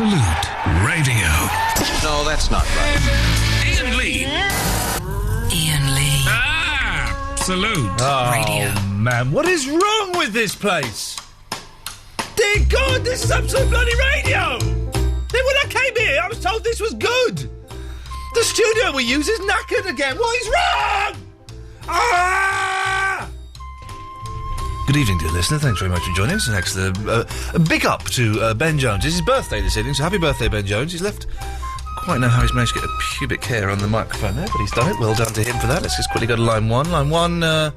Absolute Radio. No, that's not right. Iain Lee. Iain Lee. Absolute Radio. Oh, man, what is wrong with this place? Dear God, this is Absolute Bloody Radio! Then when I came here, I was told this was good. The studio we use is knackered again. What is wrong? Ah! Good evening, dear listener. Thanks very much for joining us. Thanks. A big up to Ben Jones. It's his birthday this evening, so happy birthday, Ben Jones. He's left... Quite know how he's managed to get a pubic hair on the microphone there, but he's done it. Well done to him for that. Let's just quickly go to line one. Line one, oh,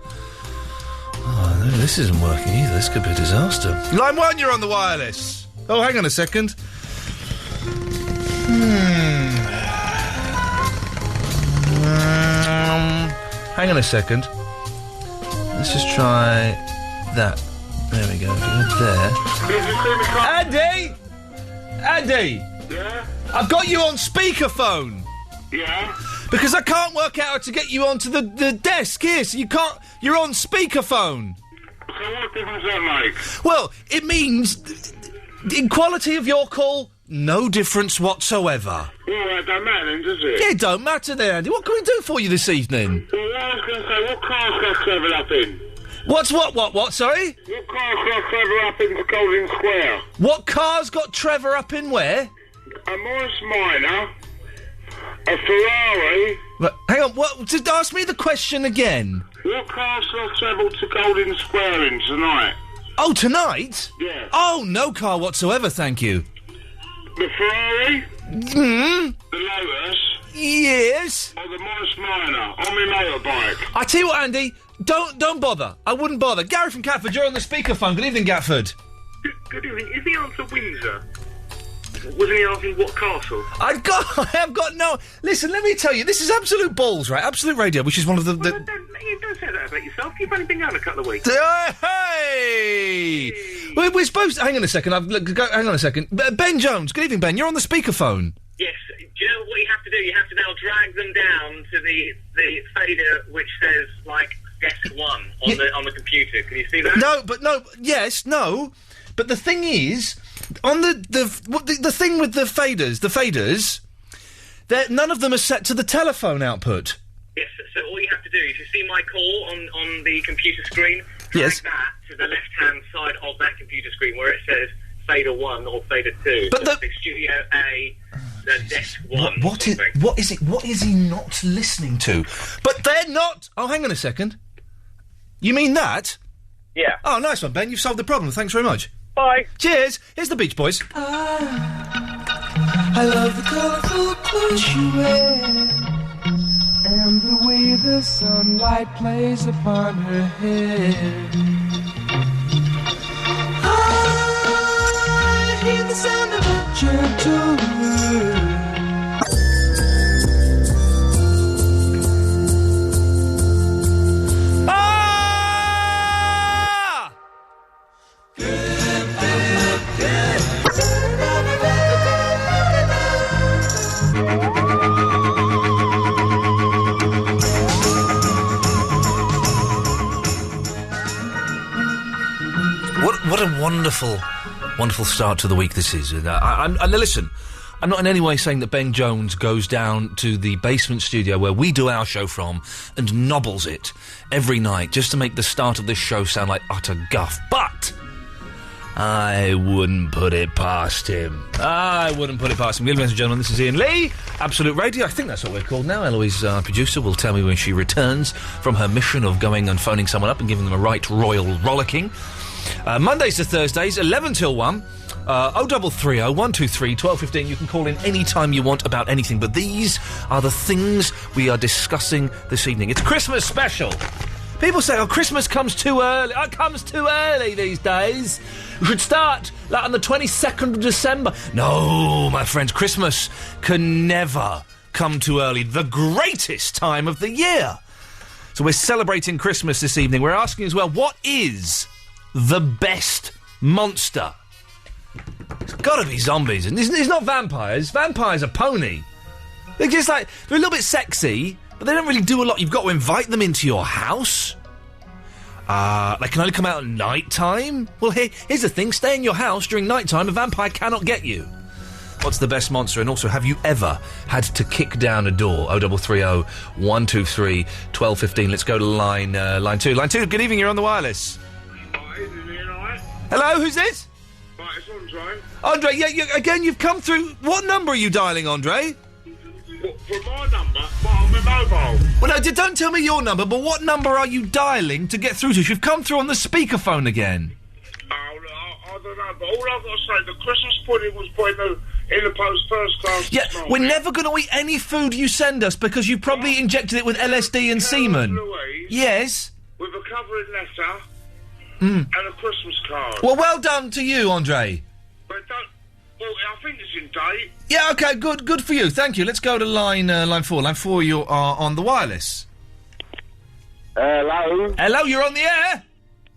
no, this isn't working either. This could be a disaster. Line one, you're on the wireless. Oh, hang on a second. Hang on a second. Let's just try that. There we go. There. Andy! Yeah? I've got you on speakerphone. Yeah? Because I can't work out how to get you onto the desk here, so you can't... You're on speakerphone. So what difference does that make? Well, it means... In quality of your call, no difference whatsoever. Well, that don't matter then, does it? Yeah, it don't matter there, Andy. What can we do for you this evening? Well, I was going to say, what car's got Trevor up in? What, sorry? What car's got Trevor up in Golden Square? What car's got Trevor up in where? A Morris Minor, a Ferrari... Right, hang on, what? Just ask me the question again. What car's got Trevor to Golden Square in tonight? Oh, tonight? Yeah. Oh, no car whatsoever, thank you. The Ferrari? Hmm? The Lotus? Yes? Or the Morris Minor, on my motorbike? I tell you what, Andy, don't bother. I wouldn't bother. Gary from Catford, you're on the speakerphone. Good evening, Catford. Good evening. Is the answer Windsor? Wasn't he asking what castle? I have got no... Listen, let me tell you, this is Absolute Balls, right? Absolute Radio, which is one of the... Well, don't say that about yourself. You've only been going a couple of weeks. Hey! We're supposed to... Hang on a second. Hang on a second. Ben Jones, good evening, Ben. You're on the speakerphone. Yes. Do you know what you have to do? You have to now drag them down to the fader which says, like, desk one on the computer. Can you see that? No. But the thing is... On the thing with the faders, none of them are set to the telephone output. Yes, so all you have to do is you see my call on the computer screen, drag that to the left-hand side of that computer screen where it says fader 1 or fader 2. But so Studio A, the desk 1. What is he not listening to? But they're not... Oh, hang on a second. You mean that? Yeah. Oh, nice one, Ben. You've solved the problem. Thanks very much. Bye. Cheers. Here's the Beach Boys. I love the colorful clothes you wear and the way the sunlight plays upon her hair. I hear the sound of a gentle word. What a wonderful start to the week this is. Listen, I'm not in any way saying that Ben Jones goes down to the basement studio where we do our show from and nobbles it every night just to make the start of this show sound like utter guff. But I wouldn't put it past him. Good evening, ladies and gentlemen. This is Iain Lee, Absolute Radio. I think that's what we're called now. Eloise, our producer, will tell me when she returns from her mission of going and phoning someone up and giving them a right royal rollicking. Mondays to Thursdays, 11 till 1. 0330 123 1215. You can call in any time you want about anything, but these are the things we are discussing this evening. It's Christmas special. People say, Christmas comes too early. It comes too early these days. We should start, on the 22nd of December. No, my friends, Christmas can never come too early. The greatest time of the year. So we're celebrating Christmas this evening. We're asking as well, what is the best monster? It's got to be zombies. And it's not vampires. Vampires are pony. They're just they're a little bit sexy, but they don't really do a lot. You've got to invite them into your house. They can only come out at night time. Well, here's the thing. Stay in your house during night time. A vampire cannot get you. What's the best monster? And also, have you ever had to kick down a door? 0330 123 1215. Let's go to line 2. Line 2, good evening, you're on the wireless. Hello, who's this? Right, it's Andre. Andre, again, you've come through. What number are you dialing, Andre? For my number? On my mobile. Well, no, don't tell me your number, but what number are you dialing to get through to? You've come through on the speakerphone again. I don't know, but all I've got to say, the Christmas pudding was put in the post first class. Yeah, we're never going to eat any food you send us because you probably injected it with LSD and semen. Louise, yes? with a covering letter and a Christmas card. Well done to you, Andre. But I think it's in date. Yeah, OK, good for you. Thank you. Let's go to line 4. Line 4, you are on the wireless. Hello? Hello, you're on the air?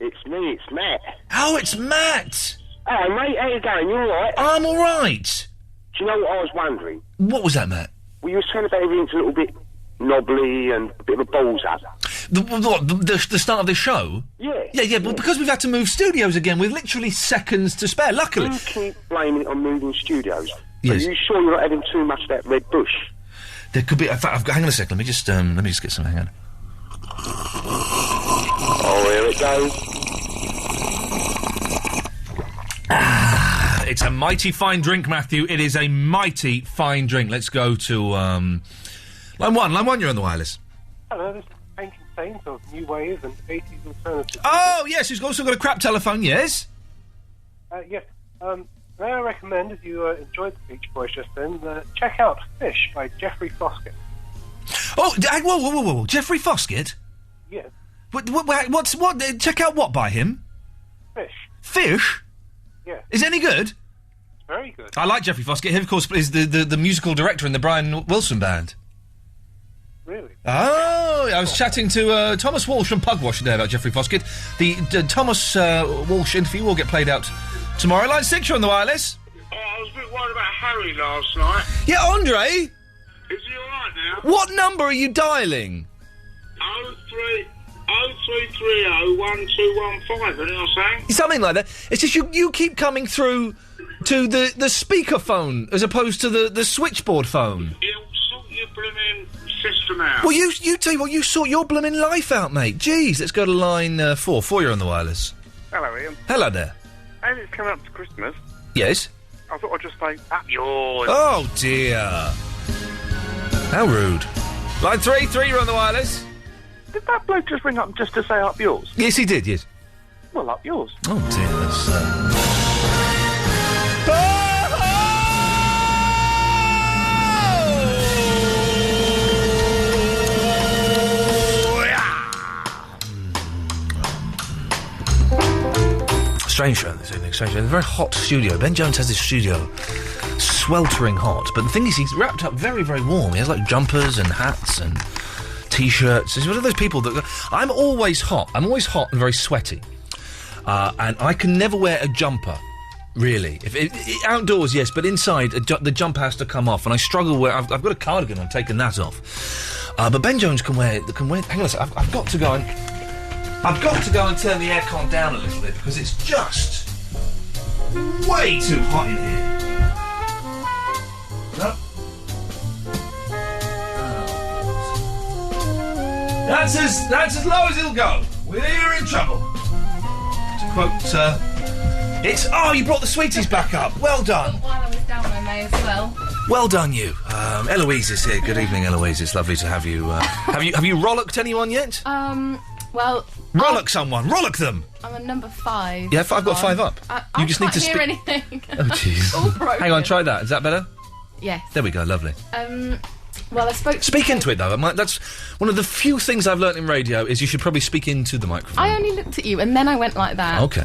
It's me, it's Matt. Oh, it's Matt. Hello, mate, how you going? You all right? I'm all right. Do you know what I was wondering? What was that, Matt? Well, you were saying about everything's a little bit knobbly and a bit of a balls up. The start of this show? Yeah. Yeah, but because we've had to move studios again, with literally seconds to spare, luckily. You keep blaming it on moving studios. Yes. Are you sure you're not having too much of that red bush? There could be... In fact, hang on a second, let me just get some, hang on. Oh, here it goes. It's a mighty fine drink, Matthew. It is a mighty fine drink. Let's go to, line 1. Line 1, you're on the wireless. Hello, this is Painting Saints of New Wave and 80s Alternative. Oh, yes, he's also got a crap telephone, yes? Yes. May I recommend, if you enjoyed the Beach Boys just then, check out Fish by Jeffrey Foskett. Oh, whoa. Jeffrey Foskett? Yes. Check out what by him? Fish. Fish? Yeah. Is it any good? It's very good. I like Jeffrey Foskett. He, of course, is the musical director in the Brian Wilson Band. Really? Oh, I was chatting to Thomas Walsh from Pugwash today about Jeffrey Foskett. The Thomas Walsh interview will get played out tomorrow. Line 6, you're on the wireless. Oh, I was a bit worried about Harry last night. Yeah, Andre? Is he alright now? What number are you dialing? 0330 anything I'm saying? Something like that. It's just you keep coming through to the speakerphone as opposed to the switchboard phone. You sort your blooming system out. Well, you tell you what, you sort your blooming life out, mate. Jeez, let's go to line 4. 4, you're on the wireless. Hello, Ian. Hello there. As it's coming up to Christmas, Yes? I thought I'd just say, up yours. Oh, dear. How rude. Line 3, you're on the wireless. Did that bloke just ring up just to say up yours? Yes, he did, yes. Well, up yours. Oh, dear, that's... Strange show this evening, strange show. A very hot studio. Ben Jones has this studio sweltering hot, but the thing is he's wrapped up very, very warm. He has, like, jumpers and hats and T-shirts. He's one of those people that... I'm always hot. I'm always hot and very sweaty. And I can never wear a jumper, really. Outdoors, yes, but inside, the jumper has to come off, and I struggle where... I've got a cardigan, I'm taking that off. But Ben Jones can wear... Hang on a second, I've got to go and turn the aircon down a little bit, because it's just way too hot in here. No. That's as low as it'll go. We're in trouble. To quote, you brought the sweeties back up. Well done. While I was down, I may as well. Well done, you. Eloise is here. Good evening, Eloise. It's lovely to have you. Have you rollicked anyone yet? Well... Rollick someone. Rollick them. I'm on number 5. Yeah, I've got 5 up. You just need to hear anything. Oh, jeez. All broken. Hang on, try that. Is that better? Yes. There we go. Lovely. Well, I spoke to... Speak into it, though. That's one of the few things I've learnt in radio, is you should probably speak into the microphone. I only looked at you, and then I went like that. Okay.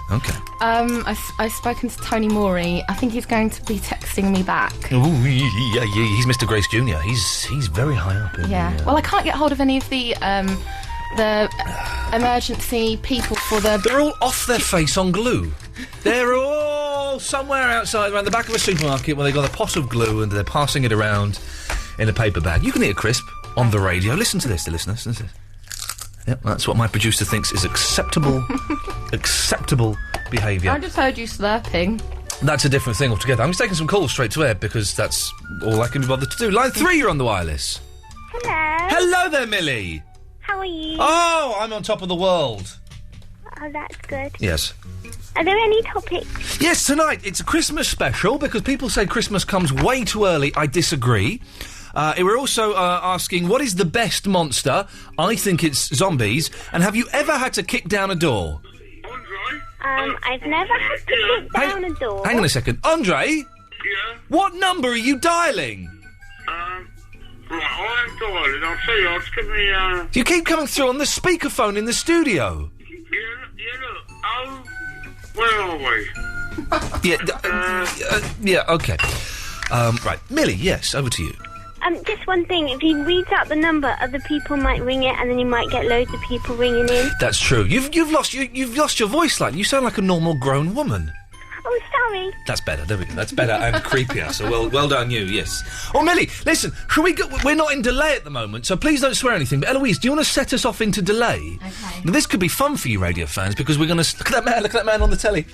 I've spoken to Tony Morey. I think he's going to be texting me back. Ooh, yeah, he's Mr. Grace Jr. He's very high up in the, Well, I can't get hold of any of the emergency people for the... They're all off their face on glue. They're all somewhere outside, around the back of a supermarket, where they've got a pot of glue and they're passing it around in a paper bag. You can eat a crisp on the radio. Listen to this, the listeners. Listen to this. Yep, that's what my producer thinks is acceptable behaviour. I just heard you slurping. That's a different thing altogether. I'm just taking some calls straight to air because that's all I can be bothered to do. Line 3, you're on the wireless. Hello. Hello there, Millie. How are you? Oh, I'm on top of the world. Oh, that's good. Yes. Are there any topics? Yes, tonight it's a Christmas special because people say Christmas comes way too early. I disagree. We're also asking, what is the best monster? I think it's zombies. And have you ever had to kick down a door? I've never had to kick down a door. Hang on a second. Andre? Yeah? What number are you dialing? Right, I'm dialing. I'll tell you, I'll just give me, You keep coming through on the speakerphone in the studio. Where are we? Yeah, okay. Right. Millie, yes, over to you. Just one thing. If he reads out the number, other people might ring it, and then you might get loads of people ringing in. That's true. You've lost your voice line. You sound like a normal grown woman. Oh, sorry. That's better. There we go. That's better and creepier. So well done, you. Yes. Oh, Millie, listen. Shall we go? We're not in delay at the moment, so please don't swear anything. But Eloise, do you want to set us off into delay? Okay. Now, this could be fun for you, radio fans, because we're going to look at that man on the telly.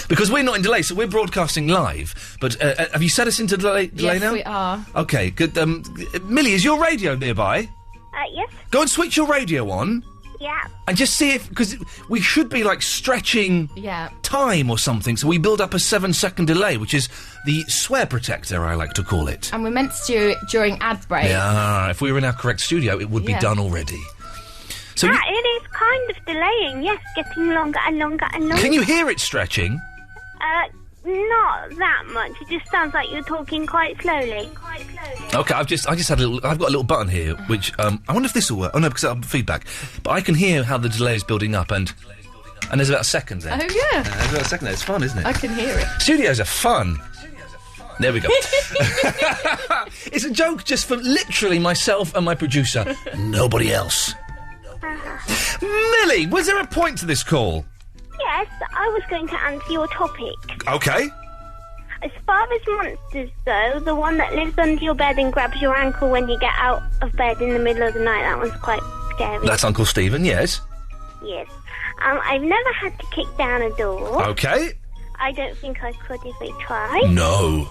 Because we're not in delay, so we're broadcasting live. But have you set us into delay yes, now? Yes, we are. Okay, good. Millie, is your radio nearby? Yes. Go and switch your radio on. Yeah. And just see if... Because we should be, like, stretching time or something, so we build up a 7-second delay, which is the swear protector, I like to call it. And we're meant to do it during ad break. Yeah, if we were in our correct studio, it would be done already. So it is kind of delaying, yes, getting longer and longer and longer. Can you hear it stretching? Not that much. It just sounds like you're talking quite slowly. Okay, I just had a little... I've got a little button here, which, I wonder if this will work. Oh, no, because I'll have feedback. But I can hear how the delay is building up, and there's about a second there. Oh, yeah. There's about a second there. It's fun, isn't it? I can hear it. Studios are fun. There we go. It's a joke just for literally myself and my producer. Nobody else. Millie, was there a point to this call? Yes, I was going to answer your topic. Okay. As far as monsters, though, the one that lives under your bed and grabs your ankle when you get out of bed in the middle of the night, that one's quite scary. That's Uncle Stephen, yes. Yes. I've never had to kick down a door. Okay. I don't think I could if I tried. No.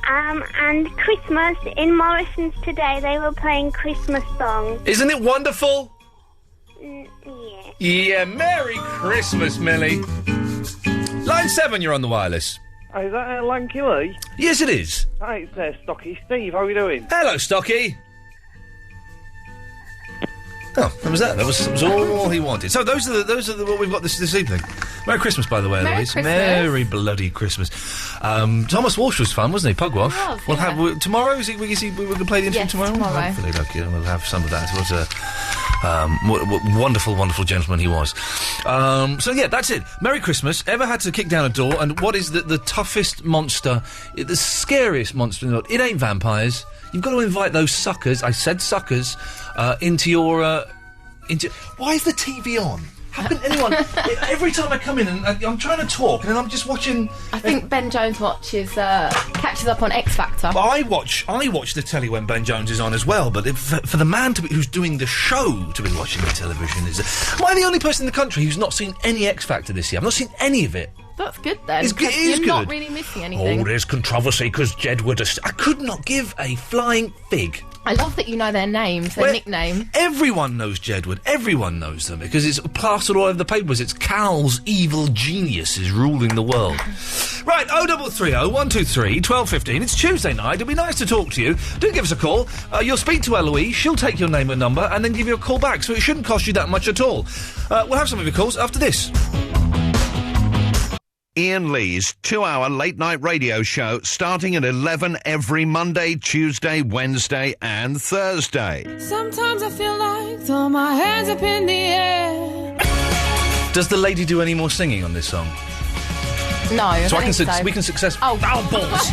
And Christmas, in Morrison's today, they were playing Christmas songs. Isn't it wonderful? Yeah. Yeah, Merry Christmas, Millie. Line 7, you're on the wireless. Hey, is that Lanky Lee? Yes, it is. Hey, it's Stocky Steve. How are you doing? Hello, Stocky. Oh, that was that. That was all he wanted. So those are what we've got this evening. Merry Christmas, by the way, Merry Eloise. Christmas. Merry bloody Christmas. Thomas Walsh was fun, wasn't he? Pugwash. We'll have tomorrow. We're going to play the interview tomorrow. Tomorrow. Hopefully, we'll have some of that. What a wonderful gentleman he was. So yeah, that's it. Merry Christmas. Ever had to kick down a door? And what is the toughest monster, the scariest monster in the world? It ain't vampires. You've got to invite those suckers, I said suckers, into your... Why is the TV on? How can anyone... Every time I come in and I'm trying to talk and then I'm just watching... I think Ben Jones catches up on X Factor. But I watch the telly when Ben Jones is on as well, but for the man who's doing the show to be watching the television is... Am I the only person in the country who's not seen any X Factor this year? I've not seen any of it. That's good then. It is You're good. not really missing anything. Oh, there's controversy because Jedward... I could not give a flying fig. I love that you know their names, their nickname. Everyone knows Jedward. Everyone knows them because it's plastered all over the papers. It's Cal's evil genius is ruling the world. Right, 0330 123 1215. It's Tuesday night. It'll be nice to talk to you. Do give us a call. You'll speak to Eloise. She'll take your name and number and then give you a call back. So it shouldn't cost you that much at all. We'll have some of your calls after this. Iain Lee's 2-hour late-night radio show starting at 11 every Monday, Tuesday, Wednesday and Thursday. Sometimes I feel like throw my hands up in the air. Does the lady do any more singing on this song? No, so I think so. We can successfully... Oh, balls!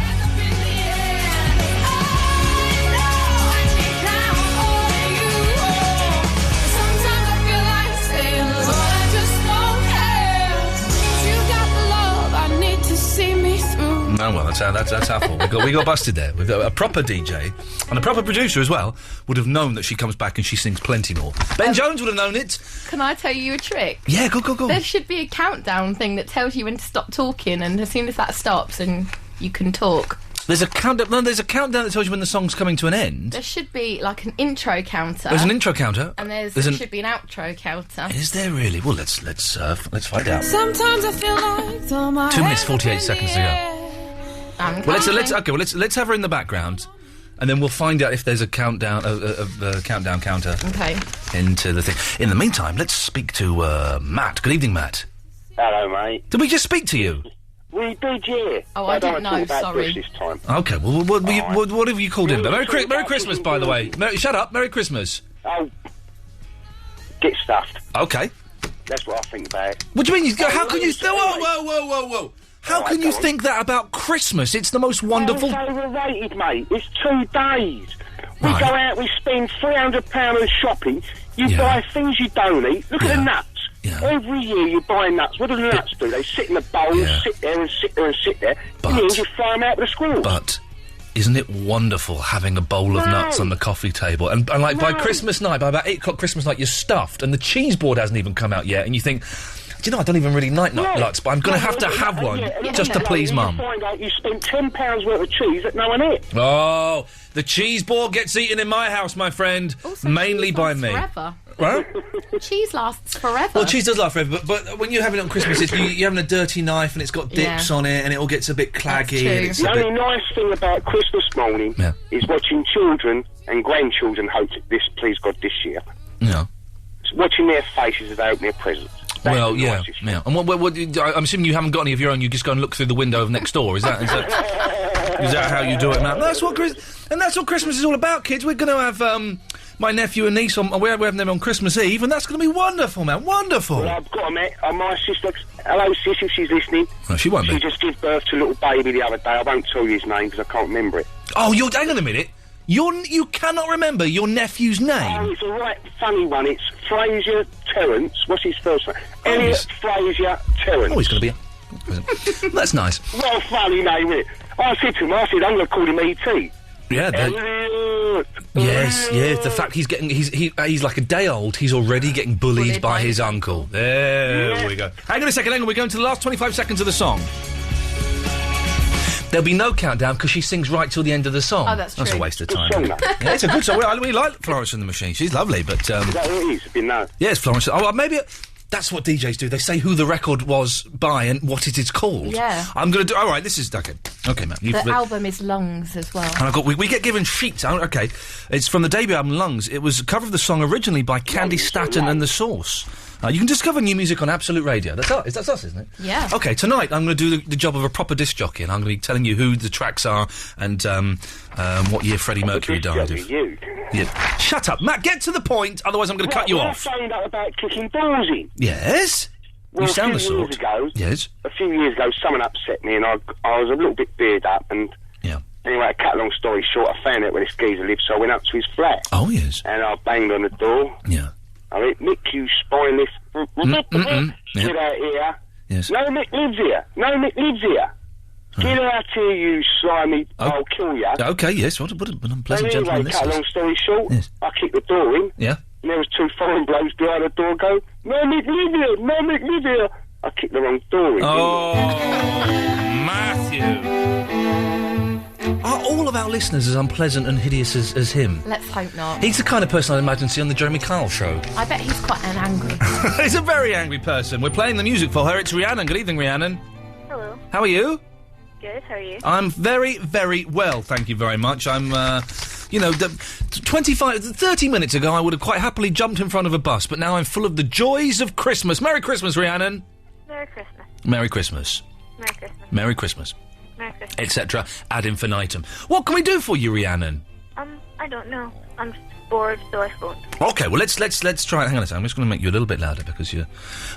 Oh, well, that's our fault. We got busted there. We've got a proper DJ and a proper producer as well would have known that she comes back and she sings plenty more. Ben Jones would have known it. Can I tell you a trick? Yeah, go. There should be a countdown thing that tells you when to stop talking, and as soon as that stops, and you can talk. There's a countdown. No, there's a countdown that tells you when the song's coming to an end. There should be like an intro counter. There's an intro counter, and there should be an outro counter. Is there really? Well, let's find out. Sometimes I feel like all my 2 minutes 48 seconds to go. Well, let's have her in the background, and then we'll find out if there's a countdown, a countdown counter. Okay. Into the thing. In the meantime, let's speak to Matt. Good evening, Matt. Hello, mate. Did we just speak to you? We did, yeah. Oh, I didn't know, sorry. This time. Okay, well, what have you called in? Merry Christmas, by the way. Shut up, Merry Christmas. Oh, get stuffed. Okay. That's what I think about it. What do you mean? How can you... Whoa. How can you think that about Christmas? It's the most wonderful... It's overrated, mate. It's 2 days. We Right. go out, we spend £300 on shopping. You buy things you don't eat. Look at the nuts. Every year you buy nuts. What do the nuts do? They sit in the bowl, sit there and sit there and sit there. But- In the end, you fry them out with a squirrel. But isn't it wonderful having a bowl of nuts on the coffee table? And like, by Christmas night, by about 8 o'clock Christmas night, you're stuffed, and the cheese board hasn't even come out yet, and you think... Do you know, I don't even really like nuts, but I'm going to have to have one just to please Mum. You find out you spent £10 worth of cheese that no one ate. Oh, the cheese board gets eaten in my house, my friend, Also, mainly by me. Forever. What? Cheese lasts forever. Well, cheese does last forever, but when you're having it on Christmas, you're having a dirty knife and it's got dips on it and it all gets a bit claggy. And it's The only nice thing about Christmas morning is watching children and grandchildren, hope this, please God, this year. Yeah. Watching their faces as they open their presents. Well, yeah. And what, I'm assuming you haven't got any of your own. You just go and look through the window of next door. Is that how you do it, Matt? That's what Christmas is all about, kids. We're going to have my nephew and niece on. We're having them on Christmas Eve, and that's going to be wonderful, man. Wonderful. Well, I've got to admit, my sister. Hello, sis, if she's listening. No, she won't be. She just gave birth to a little baby the other day. I won't tell you his name because I can't remember it. Oh, hang on a minute. You cannot remember your nephew's name? Oh, it's a right funny one. It's Fraser Terrence. What's his first name? Elliot Fraser Terrence. Oh, he's going to be That's nice. What a funny name, isn't it? I said to him, I'm going to call him E.T. Yeah, yes. The fact he's like a day old, he's already getting bullied by his uncle. There we go. Hang on a second, we're going to the last 25 seconds of the song. There'll be no countdown because she sings right till the end of the song. Oh, that's true. That's a waste of time. Good song, Yeah, it's a good song. We like Florence and the Machine. She's lovely, but... Is that what it is? No. Yeah, it's Florence. Oh, well, maybe... That's what DJs do. They say who the record was by and what it is called. Yeah. I'm going to do... All right, this is... Okay, man. The album is Lungs as well. And I've got... We get given sheets. Okay. It's from the debut album, Lungs. It was a cover of the song originally by Candy Staton and The Source. You can discover new music on Absolute Radio. That's us, isn't it? Yeah. Okay, tonight I'm going to do the job of a proper disc jockey, and I'm going to be telling you who the tracks are and what year Freddie Mercury died of. You. Yeah. Shut up, Matt. Get to the point. Otherwise, I'm going to cut you off. I found out about kicking doors in. Yes. Well, you sound the a few sort. years ago, yes. A few years ago, someone upset me, and I was a little bit beard up, and anyway, to cut a long story short, I found out where this geezer lived, so I went up to his flat. Oh yes. And I banged on the door. Yeah. I went, Nick, you spineless. Get out here. Yes. No, Nick lives here. Get out here, you slimy. I'll kill you. Okay, yes. What an unpleasant gentleman this cut a is. long story short, I kicked the door in. Yeah. And there was 2 foreign blokes behind the door go, no, Nick live here. I kicked the wrong door in. Oh, Matthew. Are all of our listeners as unpleasant and hideous as him? Let's hope not. He's the kind of person I'd imagine see on the Jeremy Kyle show. I bet he's quite an angry He's a very angry person. We're playing the music for her. It's Rhiannon. Good evening, Rhiannon. Hello. How are you? Good, how are you? I'm very, very well, thank you very much. I'm, 30 minutes ago I would have quite happily jumped in front of a bus, but now I'm full of the joys of Christmas. Merry Christmas, Rhiannon. Merry Christmas. Merry Christmas. Merry Christmas. Merry Christmas. Merry Christmas. Etc. ad infinitum. What can we do for you, Rhiannon? I don't know. I'm just bored, so I phoned. Okay, well let's try. Hang on a second. I'm just going to make you a little bit louder because you're.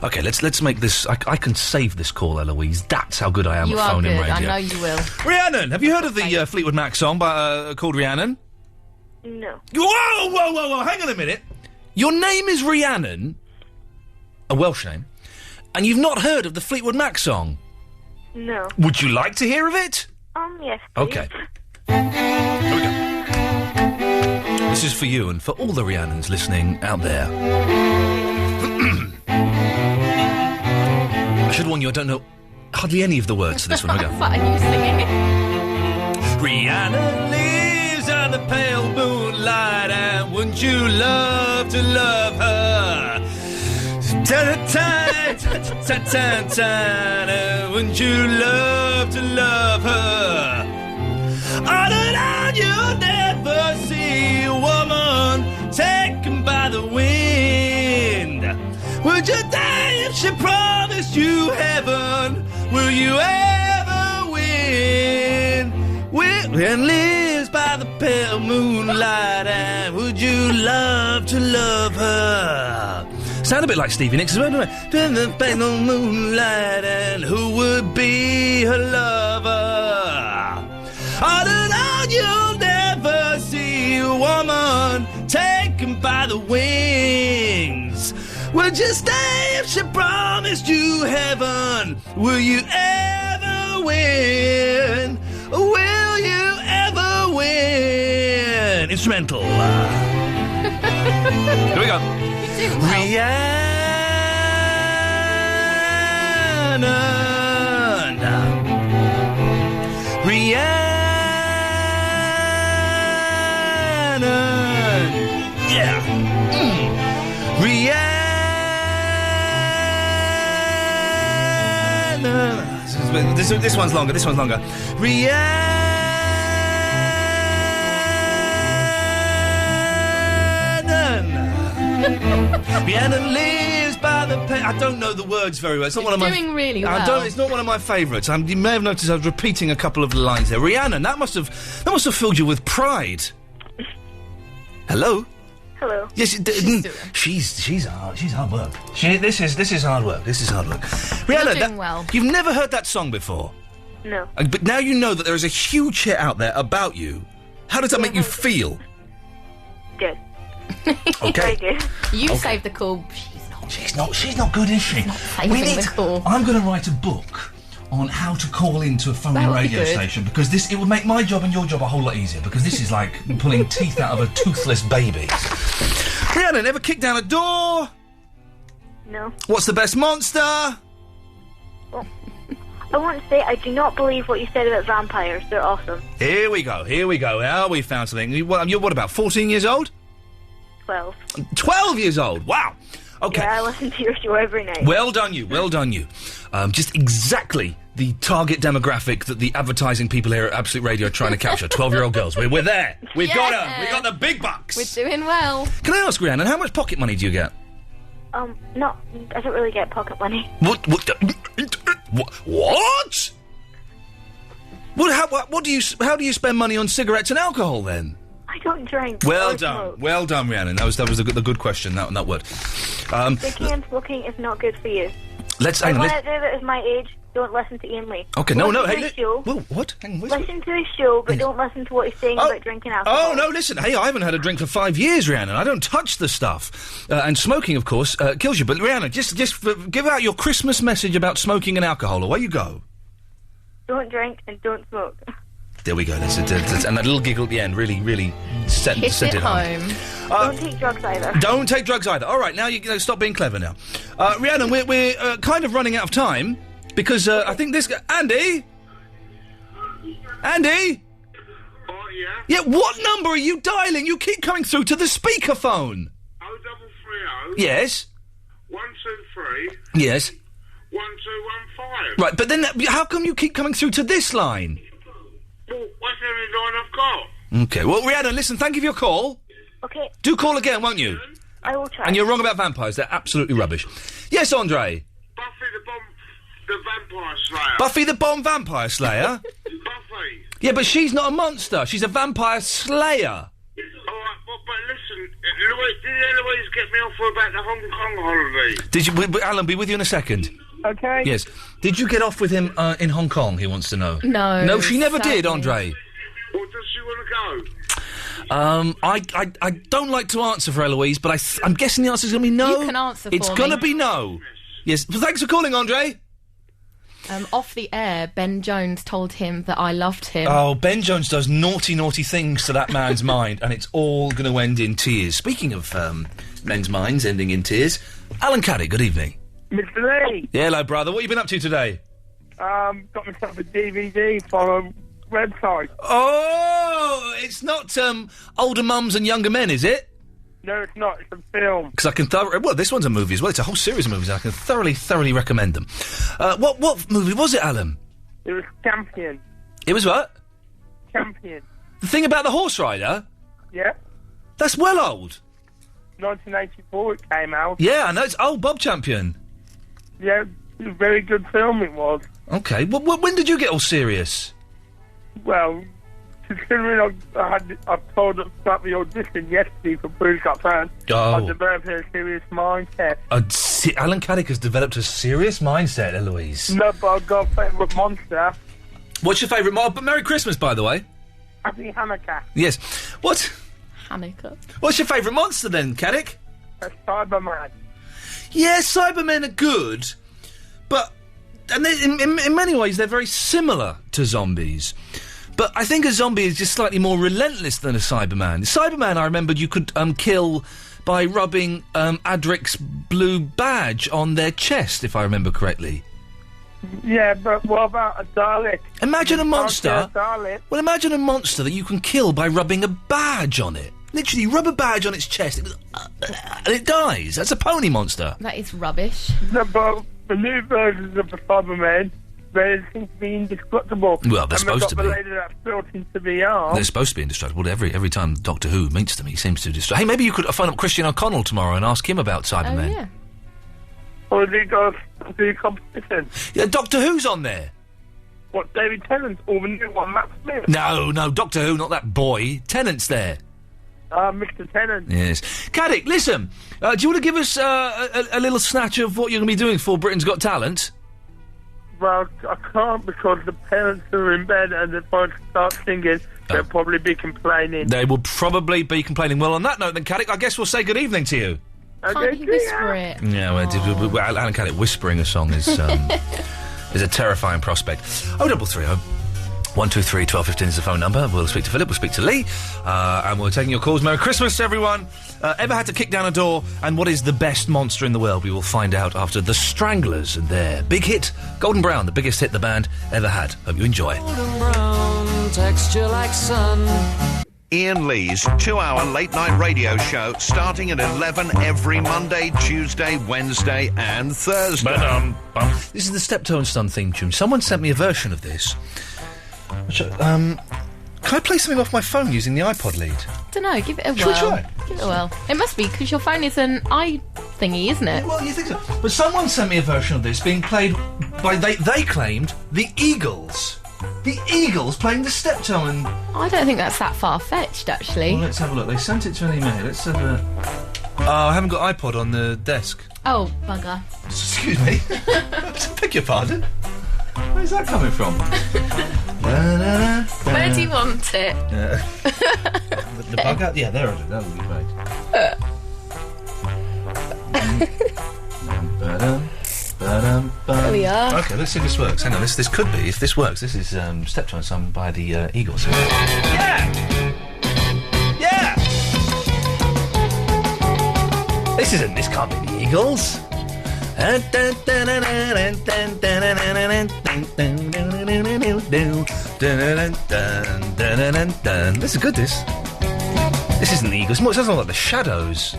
Okay, let's make this. I can save this call, Eloise. That's how good I am at phone-in radio. I know you will. Rhiannon, have you heard of the Fleetwood Mac song called Rhiannon? No. Whoa! Hang on a minute. Your name is Rhiannon, a Welsh name, and you've not heard of the Fleetwood Mac song? No. Would you like to hear of it? Yes, please. Okay. Here we go. This is for you and for all the Rhiannons listening out there. I should warn you, I don't know hardly any of the words to this one. Here we go. What are you singing? Rihanna lives on the pale moonlight, and wouldn't you love to love her? Ta-ta-ta-ta-ta-ta-ta, wouldn't you love to love her? All around you'll never see a woman taken by the wind. Would you die if she promised you heaven? Will you ever win? And lives by the pale moonlight, and would you love to love her? Sound a bit like Stevie Nicks as well, don't it? In the pale moonlight, and who would be her lover? All alone you'll never see a woman taken by the wings. Would you stay if she promised you heaven? Will you ever win? Will you ever win? Instrumental. Here we go. Rihanna. Yeah. Rihanna. This one's longer. Rihanna lives by the I don't know the words very well. It's not one of my. Doing really well. It's not one of my favourites. You may have noticed I was repeating a couple of the lines there. Rihanna, that must have filled you with pride. Hello. Hello. Yes, she's hard work. This is hard work. Rihanna, doing well. You've never heard that song before. No. But now you know that there is a huge hit out there about you. How does that make you feel? Good. Okay. Very good. You saved the call. She's not good, is she? Saving the call. I'm going to write a book on how to call into a phone radio station, because it would make my job and your job a whole lot easier, because this is like pulling teeth out of a toothless baby. Rihanna, never kicked down a door? No. What's the best monster? Well, I want to say I do not believe what you said about vampires. They're awesome. Here we go. Now we found something. You're what, about 14 years old? 12. 12 years old? Wow. Okay. Yeah, I listen to your show every night. Well done you. Just exactly the target demographic that the advertising people here at Absolute Radio are trying to capture. 12-year-old girls. We're there. We've got them. We've got the big bucks. We're doing well. Can I ask, Rhiannon, how much pocket money do you get? No, I don't really get pocket money. What? How do you spend money on cigarettes and alcohol then? I don't drink. Well done, Rhiannon. That was a good question. That word. Drinking and smoking is not good for you. Hang on. That is my age. Don't listen to Iain Lee. Okay, what? Hang on, listen to his show, but don't listen to what he's saying about drinking alcohol. Oh, no, listen. Hey, I haven't had a drink for 5 years, Rhiannon. I don't touch the stuff. And smoking, of course, kills you. But, Rhiannon, just give out your Christmas message about smoking and alcohol. Away you go. Don't drink and don't smoke. There we go. That's and that little giggle at the end really sent it home. Don't take drugs either. Don't take drugs either. All right, now you stop being clever now. Rhiannon, we're kind of running out of time. Because I think this guy... Andy? Oh, yeah? Yeah, what number are you dialing? You keep coming through to the speakerphone. 0330... Yes? 123... Yes? 1215. Right, but then how come you keep coming through to this line? Well, what's the only line I've got? Okay, well, Rhiannon, listen, thank you for your call. Okay. Do call again, won't you? I will try. And you're wrong about vampires. They're absolutely rubbish. Yes, Andre? The Vampire Slayer. Buffy the Bomb Vampire Slayer? Buffy. Yeah, but she's not a monster. She's a vampire slayer. All right, but listen, did Eloise get me off about the Hong Kong holiday? Did you? Alan, be with you in a second. Okay. Yes. Did you get off with him in Hong Kong, he wants to know? No. No, she never did, Andre. Well, does she want to go? I don't like to answer for Eloise, but I'm guessing the answer's going to be no. You can answer for me. It's going to be no. Yes. Well, thanks for calling, Andre. Off the air, Ben Jones told him that I loved him. Oh, Ben Jones does naughty, naughty things to that man's mind, and it's all going to end in tears. Speaking of men's minds ending in tears, Alan Caddick, good evening. Mr. Lee. Yeah, hello, brother. What have you been up to today? Got myself a DVD from a website. Oh, it's not older mums and younger men, is it? No, it's not. It's a film. Because I can well, this one's a movie as well. It's a whole series of movies. I can thoroughly recommend them. What movie was it, Alan? It was Champion. It was what? Champion. The thing about the horse rider? Yeah. That's well old. 1984 it came out. Yeah, I know. It's old Bob Champion. Yeah, it was a very good film it was. Okay. When did you get all serious? Well, considering I told about the audition yesterday for British Got Talent, Oh. I developed a serious mindset. Alan Caddick has developed a serious mindset, Eloise. No, but I've got a favourite monster. What's your favourite monster? Merry Christmas, by the way. Happy Hanukkah. Yes. What? Hanukkah. What's your favourite monster then, Caddick? Cyberman. Yeah, Cybermen are good, but and in many ways they're very similar to zombies. But I think a zombie is just slightly more relentless than a Cyberman. Cyberman, I remembered, you could kill by rubbing Adric's blue badge on their chest, if I remember correctly. Yeah, but what about a Dalek? Imagine a monster. Dalek. Well, imagine a monster that you can kill by rubbing a badge on it. Literally, rub a badge on its chest, and it dies. That's a pony monster. That is rubbish. No, but the new versions of the Cybermen, they seem to be indestructible. Well, they're supposed to be. And they've got the lady that's built into the arm. They're supposed to be indestructible. Every time Doctor Who meets them, he seems to destroy. Hey, maybe you could phone up Christian O'Connell tomorrow and ask him about Cybermen. Oh, yeah. Or has he got to do competition? Yeah, Doctor Who's on there. What, David Tennant or the new one, Matt Smith? No, Doctor Who, not that boy. Tennant's there. Mr. Tennant. Yes. Caddick, listen, do you want to give us a little snatch of what you're going to be doing for Britain's Got Talent? Well, I can't because the parents are in bed, and if I start singing, they'll probably be complaining. They will probably be complaining. Well, on that note then, Caddick, I guess we'll say good evening to you. Can't you whisper it? Yeah, well, Alan Caddick whispering a song is is a terrifying prospect. 0330 123 1215 is the phone number. We'll speak to Philip, we'll speak to Lee, and we're taking your calls. Merry Christmas, everyone. Ever had to kick down a door? And what is the best monster in the world? We will find out after The Stranglers and their big hit, Golden Brown, the biggest hit the band ever had. Hope you enjoy. Golden brown, texture like sun. Iain Lee's 2-hour late-night radio show starting at 11 every Monday, Tuesday, Wednesday and Thursday. This is the Steptoe and Son theme tune. Someone sent me a version of this. Which, can I play something off my phone using the iPod lead? Don't know, give it a Shall we whirl. try? Give it a whirl. It must be, because your phone is an thingy, isn't it? Well, you think so. But someone sent me a version of this being played by, they claimed, the Eagles. The Eagles playing the Steptoe and... I don't think that's that far-fetched, actually. Well, let's have a look. They sent it to an email. Let's have a... Oh, I haven't got iPod on the desk. Oh, bugger. Excuse me. Beg your pardon. Where's that coming from? Where do you want it? The bug out? Yeah, there it is. That would be great. There we are. Okay, let's see if this works. Hang on, this could be. If this works, this is Steptoe and Son by the Eagles. Yeah! Yeah! This can't be the Eagles. This is good, this. This isn't the Eagles. It sounds like the Shadows.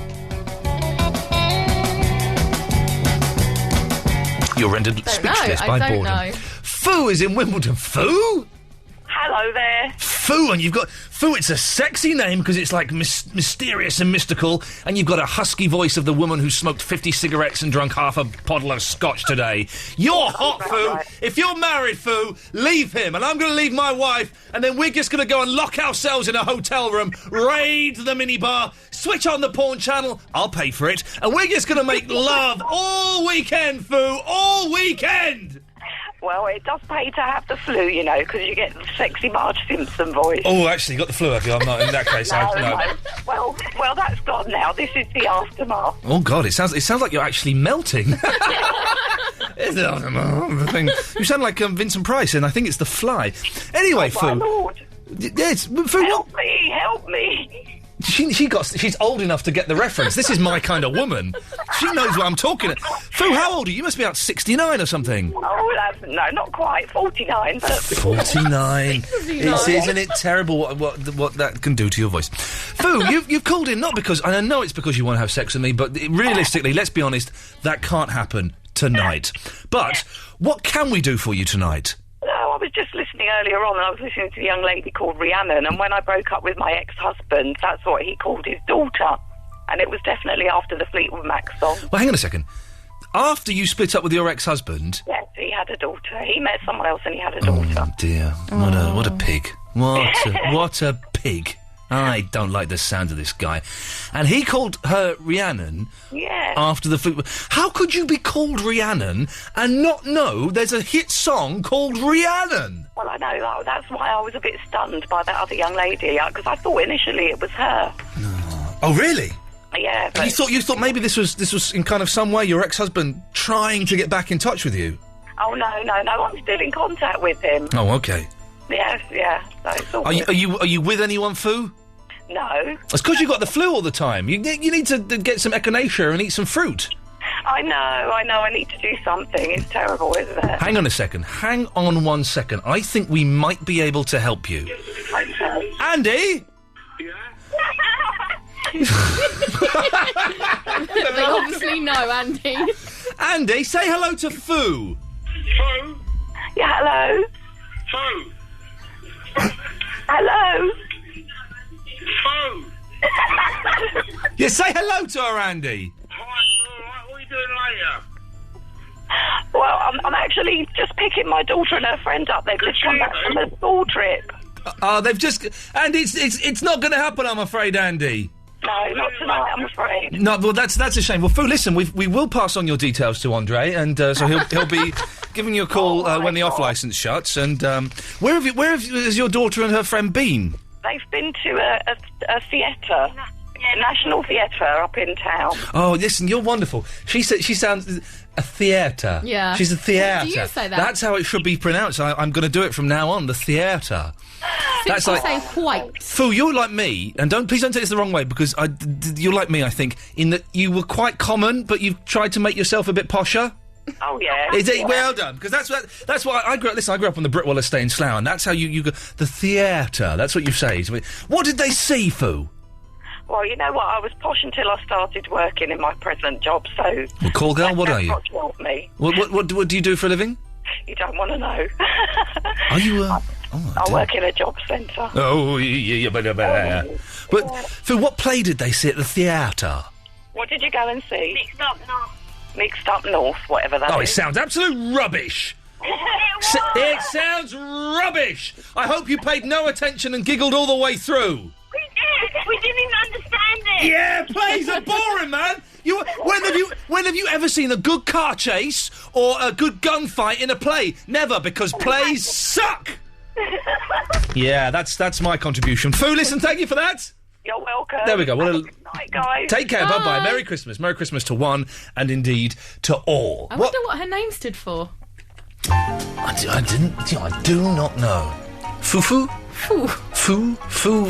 You're rendered speechless by boredom. Know. Foo is in Wimbledon. Foo? Hello there. Foo, and you've got... Foo, it's a sexy name because it's like mysterious and mystical, and you've got a husky voice of the woman who smoked 50 cigarettes and drunk half a bottle of scotch today. You're hot, Foo. Right. If you're married, Foo, leave him, and I'm going to leave my wife, and then we're just going to go and lock ourselves in a hotel room, raid the minibar, switch on the porn channel, I'll pay for it, and we're just going to make love all weekend, Foo, all weekend! Well, it does pay to have the flu, you know, because you get the sexy Marge Simpson voice. Oh, actually, you got the flu, have you? I'm not in that case. No. Well, that's gone now. This is the aftermath. Oh God, it sounds like you're actually melting. thing. You sound like Vincent Price, and I think it's The Fly. Anyway, Fu. My lord. Yes, Fu. Help me. She's old enough to get the reference. This is my kind of woman. She knows what I'm talking about. Fu, how old are you? You must be about 69 or something. Oh, no, not quite. 49. But 49. Isn't it terrible what that can do to your voice? Fu, you've called in not because, and I know it's because you want to have sex with me, but realistically, let's be honest, that can't happen tonight. But what can we do for you tonight? No, I was just listening earlier on, and I was listening to a young lady called Rhiannon, and when I broke up with my ex-husband, that's what he called his daughter. And it was definitely after the Fleetwood Mac song. Well, hang on a second. After you split up with your ex-husband... Yes, he had a daughter. He met someone else and he had a daughter. Oh, dear. What a pig. What a pig. I don't like the sound of this guy. And he called her Rhiannon after the Fleetwood... How could you be called Rhiannon and not know there's a hit song called Rhiannon? Well, I know. That's why I was a bit stunned by that other young lady, because I thought initially it was her. Oh, really? Yeah, but... You thought maybe this was in kind of some way your ex-husband trying to get back in touch with you? Oh, no, I'm still in contact with him. Oh, okay. Yes, yeah. So it's all Are you with anyone, Fu? No. It's because you've got the flu all the time. You need to get some echinacea and eat some fruit. I know. I need to do something. It's terrible, isn't it? Hang on a second. Hang on 1 second. I think we might be able to help you. Okay. Andy? They obviously know, Andy. Andy, say hello to Fu. Fu? Yeah, hello. Fu? Hello. Fu? Yeah, say hello to her, Andy. Hi, Fu. What are you doing later? Well, I'm actually just picking my daughter and her friend up. They've just come back from a school trip. They've just... Andy, it's not going to happen, I'm afraid, Andy. No, not tonight, I'm afraid. No, well, that's a shame. Well, Fu, listen, we will pass on your details to Andre, and so he'll be giving you a call when the off-licence shuts. And where has your daughter and her friend been? They've been to a theatre, a national theatre up in town. Oh, listen, you're wonderful. She sounds a theatre. Yeah. She's a theatre. Do you say that? That's how it should be pronounced. I'm going to do it from now on. The theatre. That's like say quite. Fu, you're like me, and please don't take this the wrong way, because you're like me, I think, in that you were quite common, but you've tried to make yourself a bit posher. Oh yeah. Well done, because that's what I grew up. Listen, I grew up on the Britwell estate in Slough, and that's how you go. The theatre. That's what you say. What did they see, Fu? Well, you know what? I was posh until I started working in my present job. So. Well, call girl, what are you? That's what me. What do you do for a living? You don't want to know. Are you? I work in a job centre. Oh, yeah. But Fu, what play did they see at the theatre? What did you go and see? Mixed Up North, whatever that is. Oh, it sounds absolute rubbish. It sounds rubbish. I hope you paid no attention and giggled all the way through. We didn't even understand it. Yeah, plays are boring, man. When have you ever seen a good car chase or a good gunfight in a play? Never, because plays suck. Yeah, that's my contribution. Fu, listen, thank you for that. You're welcome. There we go. Good night, guys. Take care. Bye-bye. Merry Christmas. Merry Christmas to one, and indeed to all. I wonder what her name stood for. I do not know. Fu.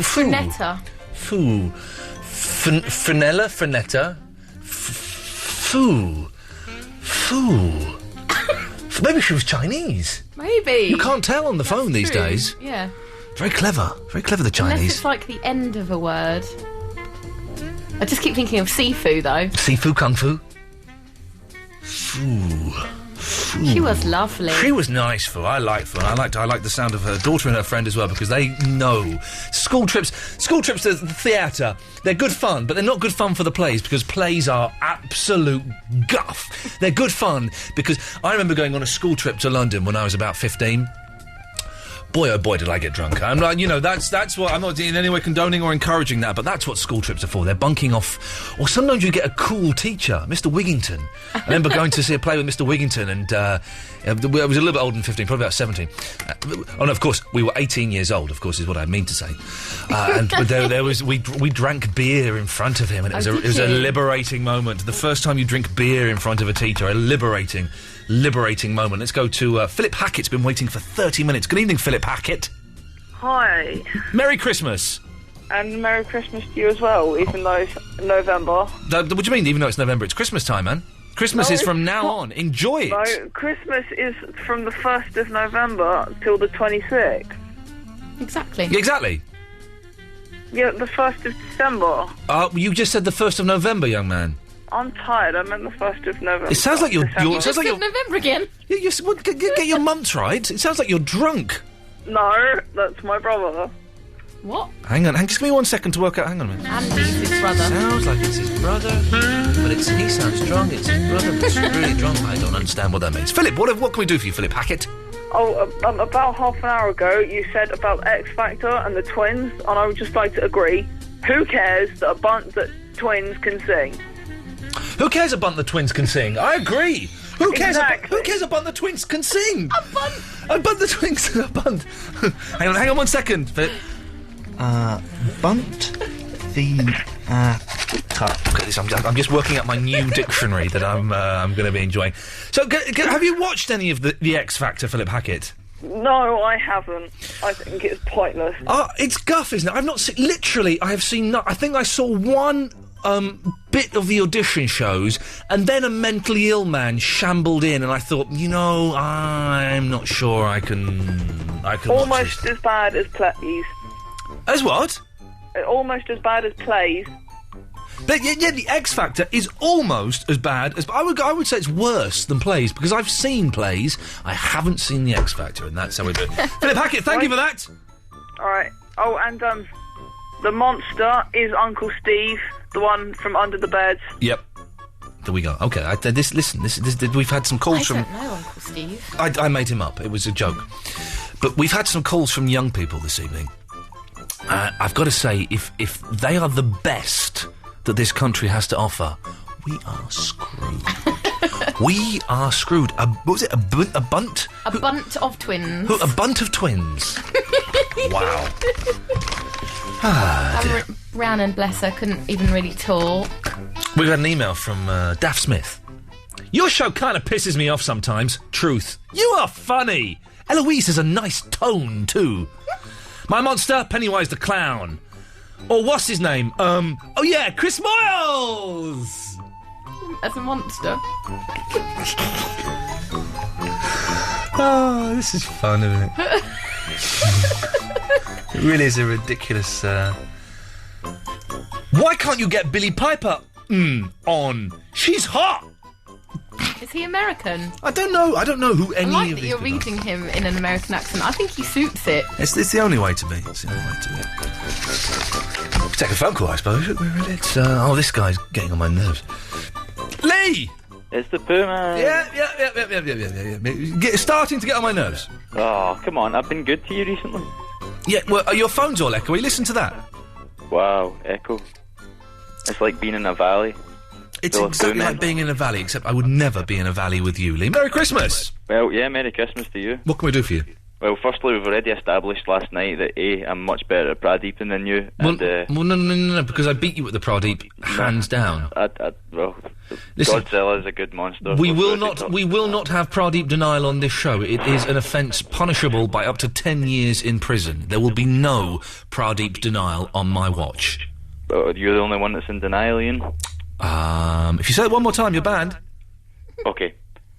Frenetta. Frenetta. Fu. Maybe she was Chinese. Maybe. You can't tell on the phone these days. Yeah. Very clever, the Chinese. Unless it's like the end of a word. I just keep thinking of Sifu, though. Sifu Kung Fu? Fu. She was lovely. She was nice, Fu. I like Fu. I like the sound of her daughter and her friend as well, because they know. School trips to the theatre, they're good fun, but they're not good fun for the plays, because plays are absolute guff. They're good fun, because I remember going on a school trip to London when I was about 15. Boy, oh boy, did I get drunk. I'm like, that's what... I'm not in any way condoning or encouraging that, but that's what school trips are for. They're bunking off... Or sometimes you get a cool teacher, Mr. Wigington. I remember going to see a play with Mr. Wigington, and I was a little bit older than 15, probably about 17. And of course, we were 18 years old, of course, is what I mean to say. And there was... We drank beer in front of him, and it was a liberating moment. The first time you drink beer in front of a teacher, a liberating liberating moment. Let's go to Philip Hackett's been waiting for 30 minutes. Good evening, Philip Hackett. Hi. Merry Christmas. And Merry Christmas to you as well, even though it's November. What do you mean, even though it's November? It's Christmas time, man. Christmas is from now on. Enjoy it. No, Christmas is from the 1st of November till the 26th. Exactly. Yeah, exactly. Yeah, the 1st of December. You just said the 1st of November, young man. I'm tired. I meant the 1st of November. It sounds like you're... December. It sounds like you're November again. Get your months right. It sounds like you're drunk. No, that's my brother. What? Hang on, just give me 1 second to work out. Hang on a minute. Andy's his brother. Sounds like it's his brother, but he sounds drunk. It's his brother, but it's really drunk. I don't understand what that means. Philip, what can we do for you, Philip Hackett? Oh, about half an hour ago, you said about X Factor and the twins, and I would just like to agree. Who cares that that twins can sing? Who cares a bunt the twins can sing? I agree. Who cares? Exactly. Who cares a bunt the twins can sing? A bunt. A bunt the twins. A bunt. hang on 1 second. Philip. Bunt the I'm just working out my new dictionary that I'm going to be enjoying. So, have you watched any of the X Factor, Philip Hackett? No, I haven't. I think it's pointless. It's guff, isn't it? I've not seen... Literally, I have seen... I think I saw one bit of the audition shows, and then a mentally ill man shambled in, and I thought, I'm not sure I can Almost as bad as plays. As what? Almost as bad as plays. But yeah, the X Factor is almost as bad as... I would say it's worse than plays, because I've seen plays, I haven't seen the X Factor, and that's how we do it. Philip Hackett, thank you for that! Alright. Oh, and, the monster is Uncle Steve, the one from Under the Bed. Yep. There we go. Okay, we've had some calls from... I don't know Uncle Steve. I made him up, it was a joke. But we've had some calls from young people this evening. I've got to say, if they are the best that this country has to offer, we are screwed. We are screwed. What was it? A bunt? A bunt of twins. A bunt of twins. Wow. Rhiannon, bless her, couldn't even really talk. We've had an email from Daff Smith. Your show kind of pisses me off sometimes. Truth. You are funny. Eloise has a nice tone, too. My monster, Pennywise the Clown. Or what's his name? Oh yeah, Chris Miles! As a monster. Oh, this is fun, isn't it? It really is a ridiculous... Why can't you get Billie Piper on? She's hot! Is he American? I don't know who any I like of that these you're people reading him in an American accent. I think he suits it. It's the only way to be. It's the only way to be. Take a phone call, I suppose. It's, this guy's getting on my nerves. Lee! It's the Pooh Man. Yeah. Starting to get on my nerves. Oh, come on. I've been good to you recently. Yeah, well, your phone's all echoey. Listen to that. Wow, echo. It's like being in a valley. It's exactly like being in a valley, except I would never be in a valley with you, Lee. Merry Christmas! Well, yeah, Merry Christmas to you. What can we do for you? Well, firstly, we've already established last night that I'm much better at Pradeeping than you. Well, no, because I beat you at the Pradeep, hands down. Listen, Godzilla is a good monster. We will not have Pradeep denial on this show. It is an offence punishable by up to 10 years in prison. There will be no Pradeep denial on my watch. You're the only one that's in denial, Ian. If you say it one more time, you're banned. Okay.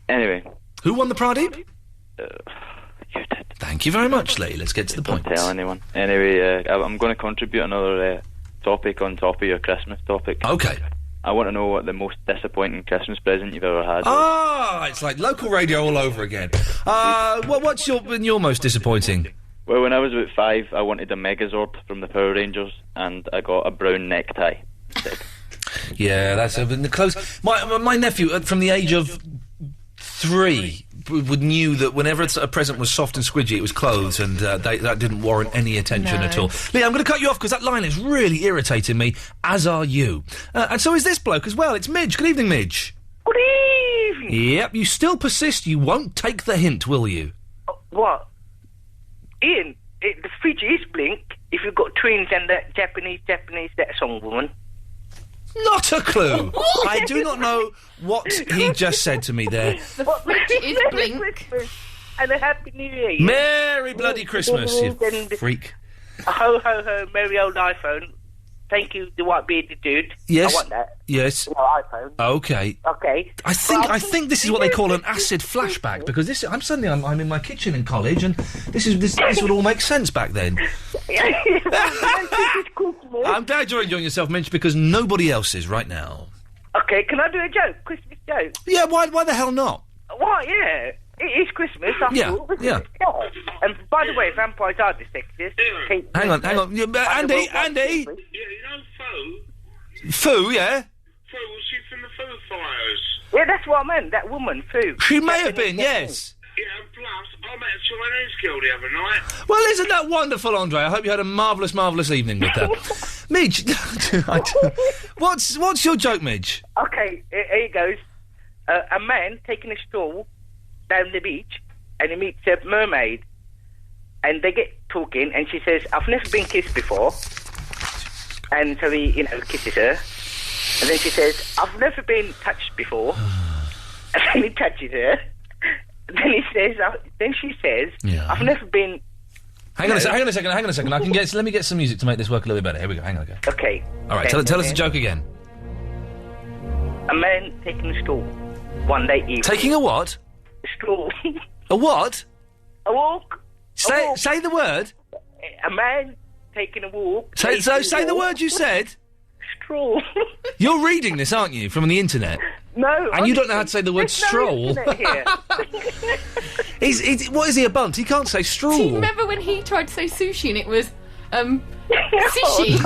Anyway. Who won the Pradeep? You did. Thank you very much, Lee. Let's get to the point. Don't tell anyone. Anyway, I'm going to contribute another topic on top of your Christmas topic. Okay. I want to know what the most disappointing Christmas present you've ever had was. It's like local radio all over again. What's been your most disappointing? Well, when I was about 5, I wanted a Megazord from the Power Rangers, and I got a brown necktie instead. Yeah, that's in the clothes. My nephew, from the age of 3, knew that whenever a present was soft and squidgy, it was clothes, and that didn't warrant any attention at all. Lee, I'm going to cut you off because that line is really irritating me, as are you. And so is this bloke as well. It's Midge. Good evening, Midge. Good evening. Yep, you still persist. You won't take the hint, will you? What? Ian, the fridge is blink if you've got twins and that Japanese that song woman. Not a clue. I do not know what he just said to me there. The fridge is Blink. And a Happy New Year. Merry bloody Christmas, you freak. Ho, ho, ho, merry old iPhone. Thank you, the white-bearded dude. Yes. I want that. Yes. No, iPhone. Okay. Okay. I think this is what they call an acid flashback, because this I'm in my kitchen in college, and this would all make sense back then. I'm glad you're enjoying yourself, Minch, because nobody else is right now. Okay, can I do a joke? Christmas joke? Yeah, why the hell not? Why, yeah. It is Christmas, after all. Yeah. And by the way, vampires are the sexiest. Hang on. Andy! You know Foo? Foo, yeah? Foo, was she from the Foo Fighters? Yeah, that's what I meant, that woman, Foo. She may have been, yes. Yeah, and plus, I met a Chinese girl the other night. Well, isn't that wonderful, Andre? I hope you had a marvellous, marvellous evening with her. Midge, what's your joke, Midge? Okay, here he goes. A man taking a stroll down the beach, and he meets a mermaid. And they get talking, and she says, I've never been kissed before. And so he, kisses her. And then she says, I've never been touched before. And then he touches her. And then she says, I've never been... Hang on a second. Let me get some music to make this work a little bit better. Here we go, hang on, okay. Okay. All right, tell us the joke again. A man taking a stroll one day evening. Taking a what? A stroll. A what? A walk. Say the word. A man taking a walk. Say the word you said. Stroll. You're reading this, aren't you, from the internet? No. And you don't know how to say the word stroll. No internet here. What is he, a bunt? He can't say stroll. Do you remember when he tried to say sushi and it was, sushi?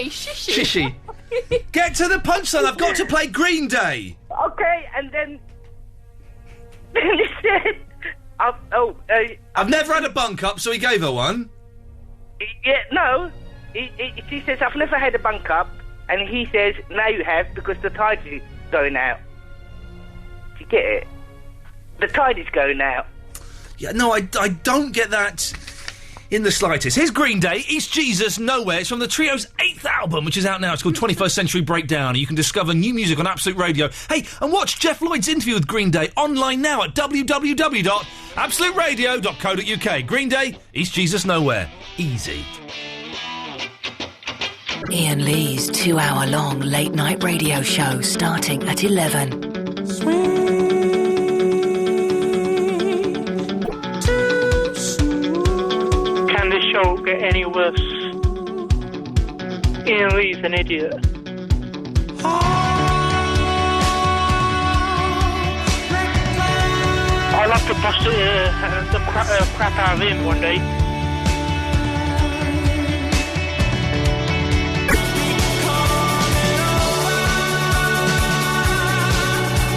Shishi. Get to the punchline. I've got to play Green Day. Okay, and then he said, I've never had a bunk up, so he gave her one. Yeah, no. She says, I've never had a bunk up, and he says, now you have, because the tide is going out. Do you get it? The tide is going out. Yeah, no, I don't get that in the slightest. Here's Green Day, East Jesus Nowhere. It's from the trio's 8th album, which is out now. It's called 21st Century Breakdown, and you can discover new music on Absolute Radio. Hey, and watch Jeff Lloyd's interview with Green Day online now at www.absoluteradio.co.uk. Green Day, East Jesus Nowhere. Easy. Iain Lee's 2-hour-long late-night radio show starting at 11. Can this show get any worse? Iain Lee's an idiot. I'll have to bust the crap out of him one day.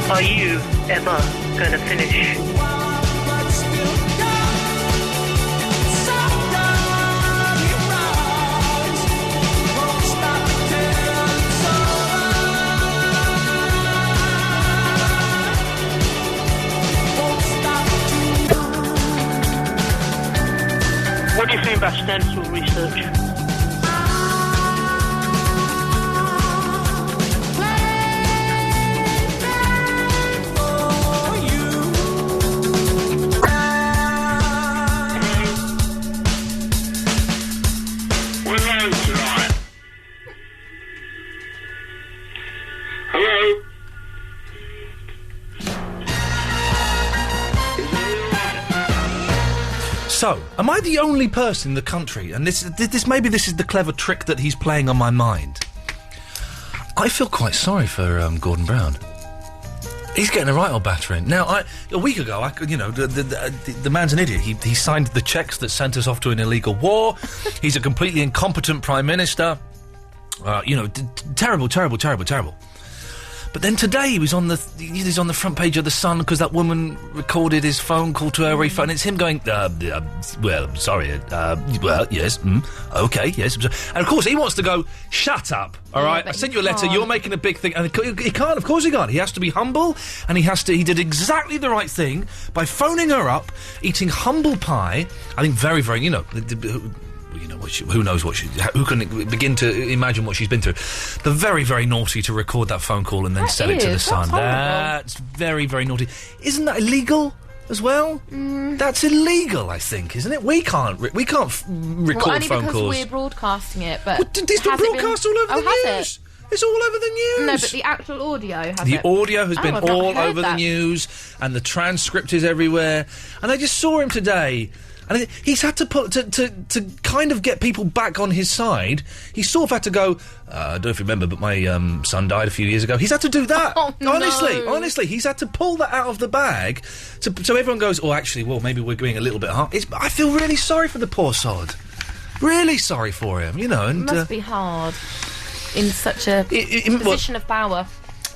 Are you ever gonna finish? What do you think about stem cell research? So, am I the only person in the country, and this maybe this is the clever trick that he's playing on my mind? I feel quite sorry for Gordon Brown. He's getting a right old battering. Now, a week ago, the man's an idiot. He signed the cheques that sent us off to an illegal war. He's a completely incompetent Prime Minister. Terrible. But then today he was on the front page of The Sun because that woman recorded his phone call to her phone. It's him going, well, I'm sorry, yes, okay, yes. And of course he wants to go, shut up, all right? I sent you a letter, you're making a big thing. And he can't, of course he can't. He has to be humble, and he did exactly the right thing by phoning her up, eating humble pie. I think very, very, you know, who knows what who can begin to imagine what she's been through. But very, very naughty to record that phone call and then sell it to the Sun. That's very, very naughty. Isn't that illegal as well? That's illegal, I think, isn't it? We can't record only phone because calls. we're broadcasting it, but it's been broadcast all over the news. It's all over the news. No, but the actual audio has The audio has been I've not all heard over that. the news, and the transcript is everywhere. And I just saw him today, and he's had to put to kind of get people back on his side. He sort of had to go. I don't know if you remember, but my son died a few years ago. He's had to do that. Oh, no. Honestly, he's had to pull that out of the bag, so everyone goes, "Oh, actually, well, maybe we're being a little bit hard." I feel really sorry for the poor sod. Really sorry for him, you know. And It must be hard in such a position of power.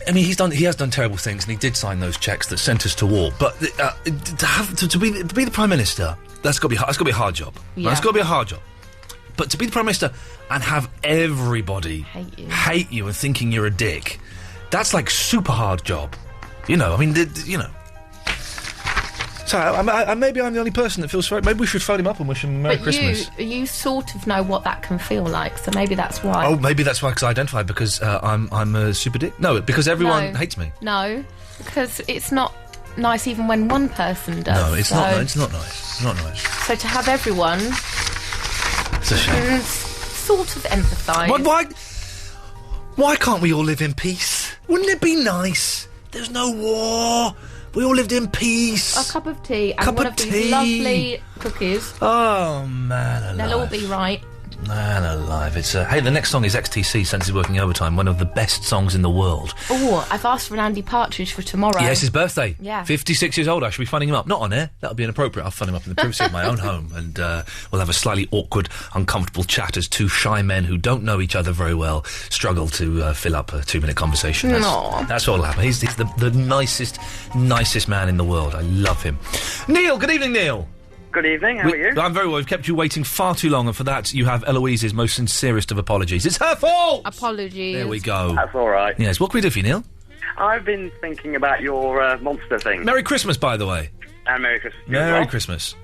I mean, he has done terrible things, and he did sign those cheques that sent us to war. But to be the Prime Minister, that's got to be a hard job. Yeah. That's got to be a hard job. But to be the Prime Minister and have everybody hate you and thinking you're a dick, that's like super hard job. You know, I mean, you know. So maybe I'm the only person that feels sorry. Maybe we should phone him up and wish him Merry Christmas. You sort of know what that can feel like, so maybe that's why. Oh, maybe that's why, because I identify because I'm a super dick. No, because everyone hates me. No, because it's not nice even when one person does. No, it's not. It's not nice. It's not nice. So to have everyone, it's a shame. Sort of empathise. Why can't we all live in peace? Wouldn't it be nice? There's no war. We all lived in peace. A cup of tea and one of these lovely cookies. Oh, man alive. They'll all be right. Man alive. It's hey, the next song is XTC, Senses Working Overtime, one of the best songs in the world. Oh, I've asked for an Andy Partridge for tomorrow. Yeah, it's his birthday. Yeah. 56 years old. I should be phoning him up. Not on air. That would be inappropriate. I'll phone him up in the privacy of my own home, and we'll have a slightly awkward, uncomfortable chat as two shy men who don't know each other very well struggle to fill up a 2-minute conversation. That's what will happen. He's the nicest man in the world. I love him. Neil, good evening, Neil. Good evening, how are you? I'm very well. We've kept you waiting far too long, and for that you have Eloise's most sincerest of apologies. It's her fault! Apologies. There we go. That's all right. Yes, what can we do for you, Neil? I've been thinking about your monster thing. Merry Christmas, by the way. And Merry Christmas. Merry Christmas.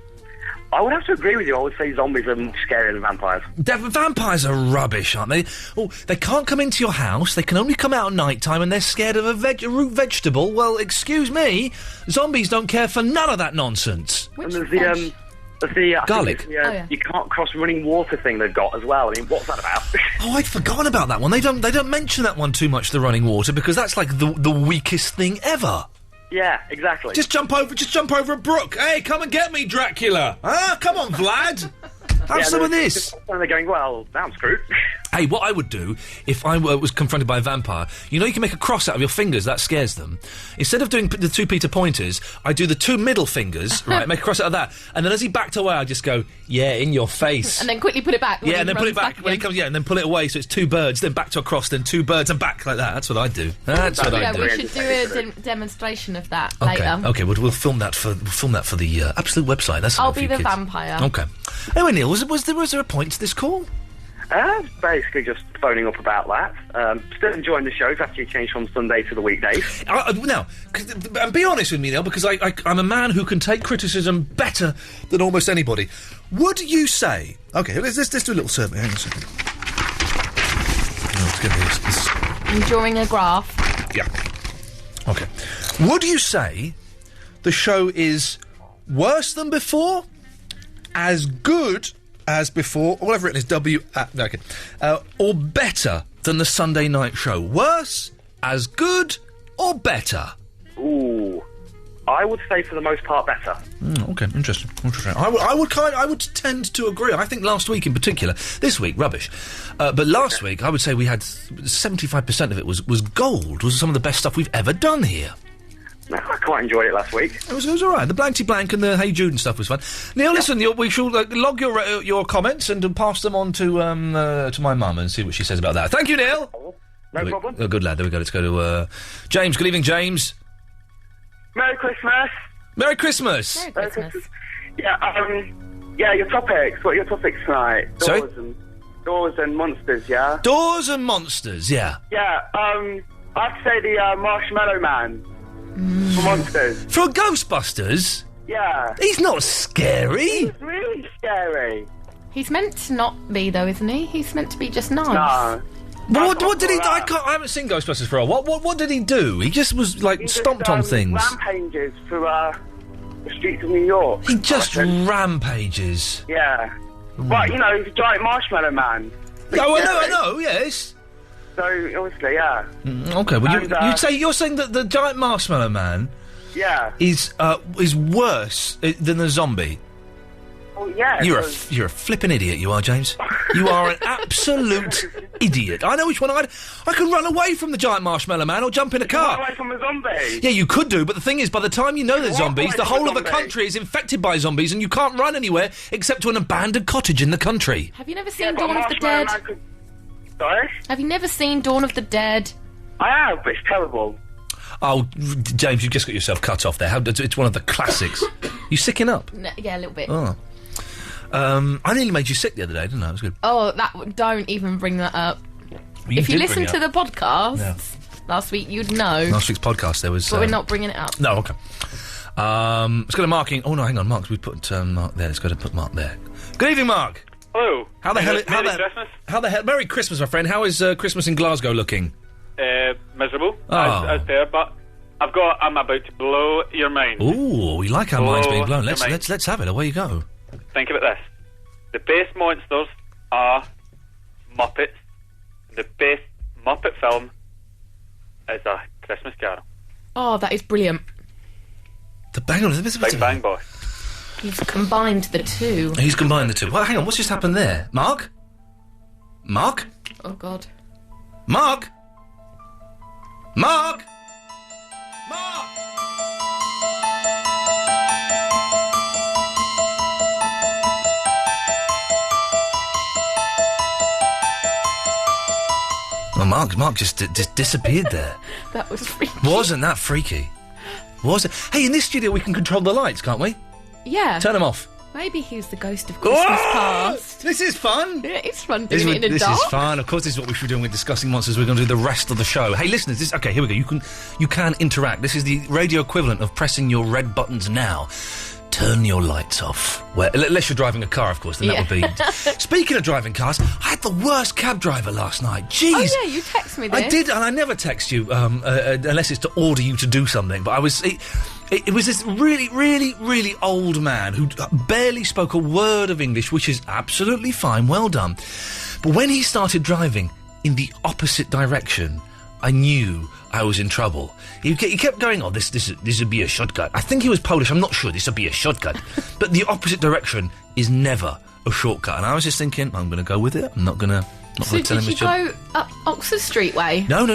I would have to agree with you. I would say zombies are much scarier than vampires. Vampires are rubbish, aren't they? Oh, they can't come into your house, they can only come out at night time, and they're scared of a root vegetable. Well, excuse me, zombies don't care for none of that nonsense. And there's the garlic. You can't cross running water thing they've got as well. I mean, what's that about? Oh, I'd forgotten about that one. They don't mention that one too much, the running water, because that's like the weakest thing ever. Yeah, exactly. Just jump over a brook. Hey, come and get me, Dracula. Huh? Come on, Vlad. Have some of this. And they're going, well, now I'm screwed. Hey, what I would do if I was confronted by a vampire, you know, you can make a cross out of your fingers. That scares them. Instead of doing the 2 Peter pointers, I do the 2 middle fingers, right? Make a cross out of that, and then as he backed away, I just go, yeah, in your face. And then quickly put it back. Yeah, and then put it back when he comes. Yeah, and then pull it away, so it's 2 birds, then back to a cross, then 2 birds, and back like that. That's what I do. That's what I do. We should do a demonstration of that later. Okay, we'll film that for the Absolute website. That's I'll be the vampire. Okay. Anyway, Neil, was there a point to this call? Basically just phoning up about that. Still enjoying the shows after you changed from Sunday to the weekdays. Now, and be honest with me, Neil, because I'm a man who can take criticism better than almost anybody. Would you say... Okay, let's do a little survey. Hang on a second. Let's get this. I'm drawing a graph. Yeah. Okay. Would you say the show is worse than before, as good as before, all I've written is or better than the Sunday night show? Worse, as good, or better? Ooh, I would say for the most part better. Okay, interesting. I would tend to agree. I think last week in particular, this week rubbish, but last week I would say we had 75% of it was gold. Was some of the best stuff we've ever done here. No, I quite enjoyed it last week. It was all right. The Blankety Blank and the Hey Jude and stuff was fun. Neil, listen, we shall log your comments and pass them on to my mum and see what she says about that. Thank you, Neil. No problem. Oh, good lad. There we go. Let's go to James. Good evening, James. Merry Christmas. Merry Christmas. Merry Christmas. Yeah, your topics. What are your topics tonight? Sorry? Doors and monsters, yeah? Doors and monsters, yeah. Yeah, I have to say the Marshmallow Man. For monsters. For Ghostbusters? Yeah. He's not scary. He's really scary. He's meant to not be, though, isn't he? He's meant to be just nice. No. What did he do? I haven't seen Ghostbusters for a while. What did he do? He just was, like, stomped on things. Rampages through the streets of New York. He just rampages. Yeah. Right, you know, the giant marshmallow man. Oh, I know, yes. So, obviously, yeah. Okay, well, you're saying that the giant marshmallow man is worse than the zombie? Oh, yeah. You're a flippin' idiot, you are, James. You are an absolute idiot. I know which one I could run away from the giant marshmallow man or jump in a car. Run away from a zombie. Yeah, you could do, but the thing is, by the time you know there's zombies, the whole of the country is infected by zombies, and you can't run anywhere except to an abandoned cottage in the country. Have you never seen Dawn of the Dead? Sorry? Have you never seen Dawn of the Dead? I have, but it's terrible. Oh, James, you just got yourself cut off there. It's one of the classics. You sicking up? Yeah, a little bit. Oh. I nearly made you sick the other day, didn't I? It was good. Oh, don't even bring that up. If you listened to the podcast last week, you'd know. Last week's podcast, there was... But we're not bringing it up. No, okay. Let's go to Mark. Oh, no, hang on, Mark. We put Mark there. Let's go to put Mark there. Good evening, Mark. Hello. Merry Christmas. Merry Christmas, my friend. How is Christmas in Glasgow looking? Miserable, as there, but I'm about to blow your mind. Ooh, we like our minds being blown. Let's have it. Away you go. Think about this. The best monsters are Muppets. The best Muppet film is A Christmas Carol. Oh, that is brilliant. Big Bang Boy. He's combined the two. He's combined the two. Well, hang on, what's just happened there? Mark? Mark? Oh, God. Mark? Mark? Well, Mark just disappeared there. That was freaky. Wasn't that freaky? Was it? Hey, in this studio we can control the lights, can't we? Yeah. Turn them off. Maybe he's the ghost of Christmas past. This is fun. Yeah, it's fun doing it in the dark. This is fun. Of course, this is what we should be doing with Discussing Monsters. We're going to do the rest of the show. Hey, listeners, okay, here we go. You can interact. This is the radio equivalent of pressing your red buttons now. Turn your lights off. Well, unless you're driving a car, of course, then that would be... Speaking of driving cars, I had the worst cab driver last night. Jeez. Oh, yeah, you text me this. I did, and I never text you, unless it's to order you to do something. But I was... It was this really, really, really old man who barely spoke a word of English, which is absolutely fine, well done. But when he started driving in the opposite direction, I knew I was in trouble. He kept going, oh, this would be a shortcut. I think he was Polish, I'm not sure, this would be a shortcut. But the opposite direction is never a shortcut. And I was just thinking, I'm going to go with it. I'm not going to tell him his job. So did you go up Oxford Street way? No.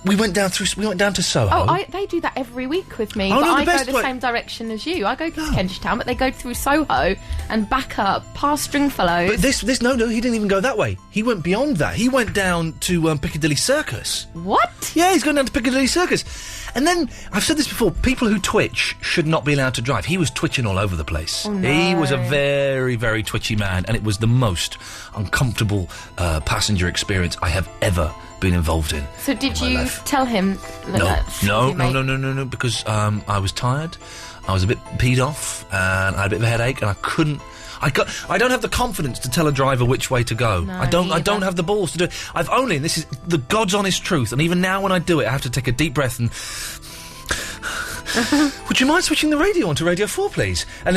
We went down to Soho. Oh, they do that every week with me. Oh, but no, I go the same direction as you. I go to Kentish Town, but they go through Soho and back up past Stringfellows. But this no, he didn't even go that way. He went beyond that. He went down to Piccadilly Circus. What? Yeah, he's going down to Piccadilly Circus. And then, I've said this before, people who twitch should not be allowed to drive. He was twitching all over the place. Oh, no. He was a very, very twitchy man, and it was the most uncomfortable passenger experience I have ever been involved in. So did you tell him No, because I was tired, I was a bit peed off, and I had a bit of a headache, and I don't have the confidence to tell a driver which way to go. No, I don't have the balls to do it. And this is the God's honest truth, and even now when I do it, I have to take a deep breath and... Would you mind switching the radio on to Radio 4, please? And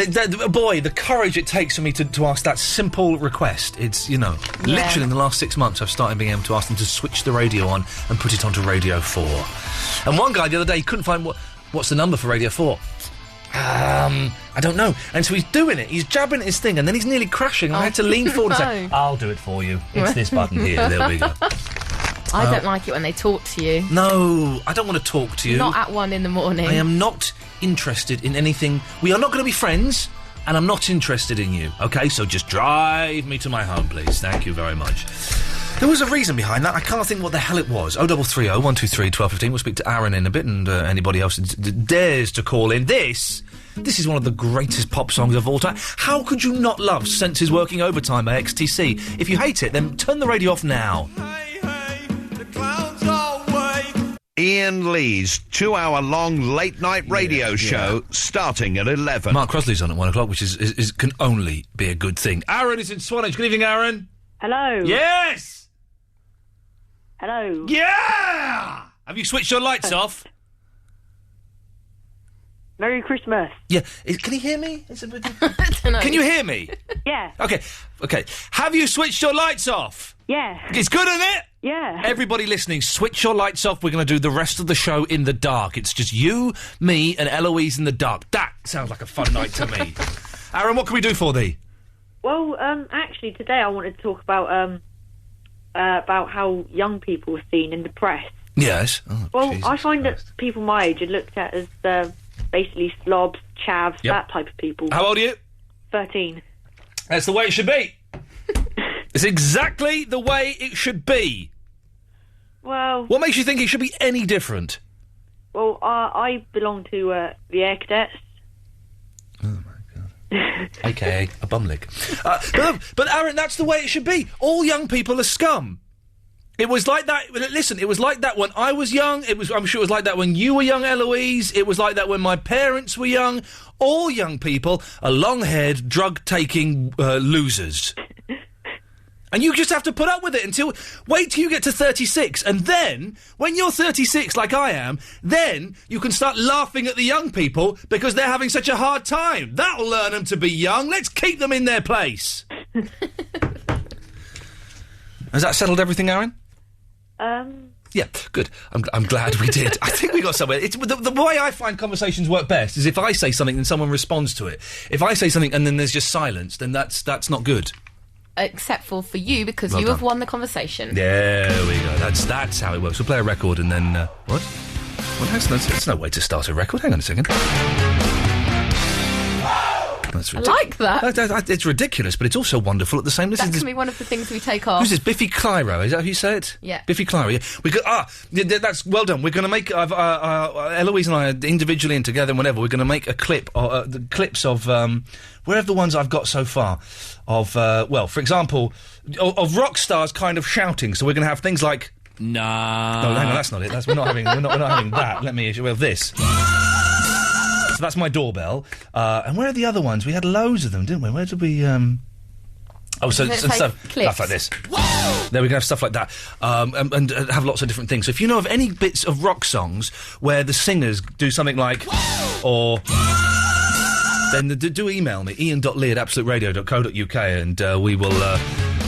boy, the courage it takes for me to ask that simple request. It's, literally in the last 6 months I've started being able to ask them to switch the radio on and put it onto Radio 4. And one guy the other day, he couldn't find what's the number for Radio 4. I don't know. And so he's doing it. He's jabbing at his thing, and then he's nearly crashing. I had to lean forward and say, I'll do it for you. It's this button here. There we go. I don't like it when they talk to you. No, I don't want to talk to you. Not at 1 a.m. I am not interested in anything. We are not going to be friends, and I'm not interested in you. Okay, so just drive me to my home, please. Thank you very much. There was a reason behind that. I can't think what the hell it was. 0330 123 1215. We'll speak to Aaron in a bit, and anybody else dares to call in. This is one of the greatest pop songs of all time. How could you not love Senses Working Overtime by XTC? If you hate it, then turn the radio off now. Iain Lee's 2-hour-long late-night radio show starting at 11. Mark Crosley's on at 1 o'clock, which is can only be a good thing. Aaron is in Swanage. Good evening, Aaron. Hello. Yes! Hello. Yeah! Have you switched your lights off? Merry Christmas. Yeah. Can you hear me? It's a bit... I don't know. Can you hear me? Yeah. Okay. Have you switched your lights off? Yeah. It's good, isn't it? Yeah. Everybody listening, switch your lights off. We're going to do the rest of the show in the dark. It's just you, me, and Eloise in the dark. That sounds like a fun night to me. Aaron, what can we do for thee? Well, actually, today I wanted to talk about how young people are seen in the press. Yes. Oh, well, Jesus I find Christ. that people my age are looked at as basically slobs, chavs, Yep. that type of people. How old are you? 13. That's the way it should be. It's exactly the way it should be. Well... What makes you think it should be any different? Well, I belong to the Air Cadets. A.K.A. a bumlick. But Aaron, that's the way it should be. All young people are scum. It was like that... Listen, it was like that when I was young. I'm sure it was like that when you were young, Eloise. It was like that when my parents were young. All young people are long-haired, drug-taking losers. And you just have to put up with it wait till you get to 36, and then, when you're 36 like I am, then you can start laughing at the young people because they're having such a hard time. That'll learn them to be young. Let's keep them in their place. Has that settled everything, Aaron? Yeah, good. I'm glad we did. I think we got somewhere. It's the way I find conversations work best is if I say something and someone responds to it. If I say something and then there's just silence, then that's not good. Except for you, because Well you done. have won the conversation. There we go. That's how it works. We'll play a record and then... what? Well, that's no way to start a record. Hang on a second. That's I like that. It's ridiculous, but it's also wonderful at the same... That can be one of the things we take off. Who's this? Biffy Clyro, is that how you say it? Yeah. Biffy Clyro, yeah. We could, that's well done. We're going to make... Eloise and I, individually and together and whatever, we're going to make a clip, the clips of... where are the ones I've got so far? Of, for example, of rock stars kind of shouting. So we're going to have things like... Nah. No, hang on, that's not it. We're not having that. Let me... Well, this... So that's my doorbell. And where are the other ones? We had loads of them, didn't we? Where did we... stuff like this. There we go, stuff like that. And have lots of different things. So if you know of any bits of rock songs where the singers do something like... or... then do email me, ian.lee@absoluteradio.co.uk, and we will...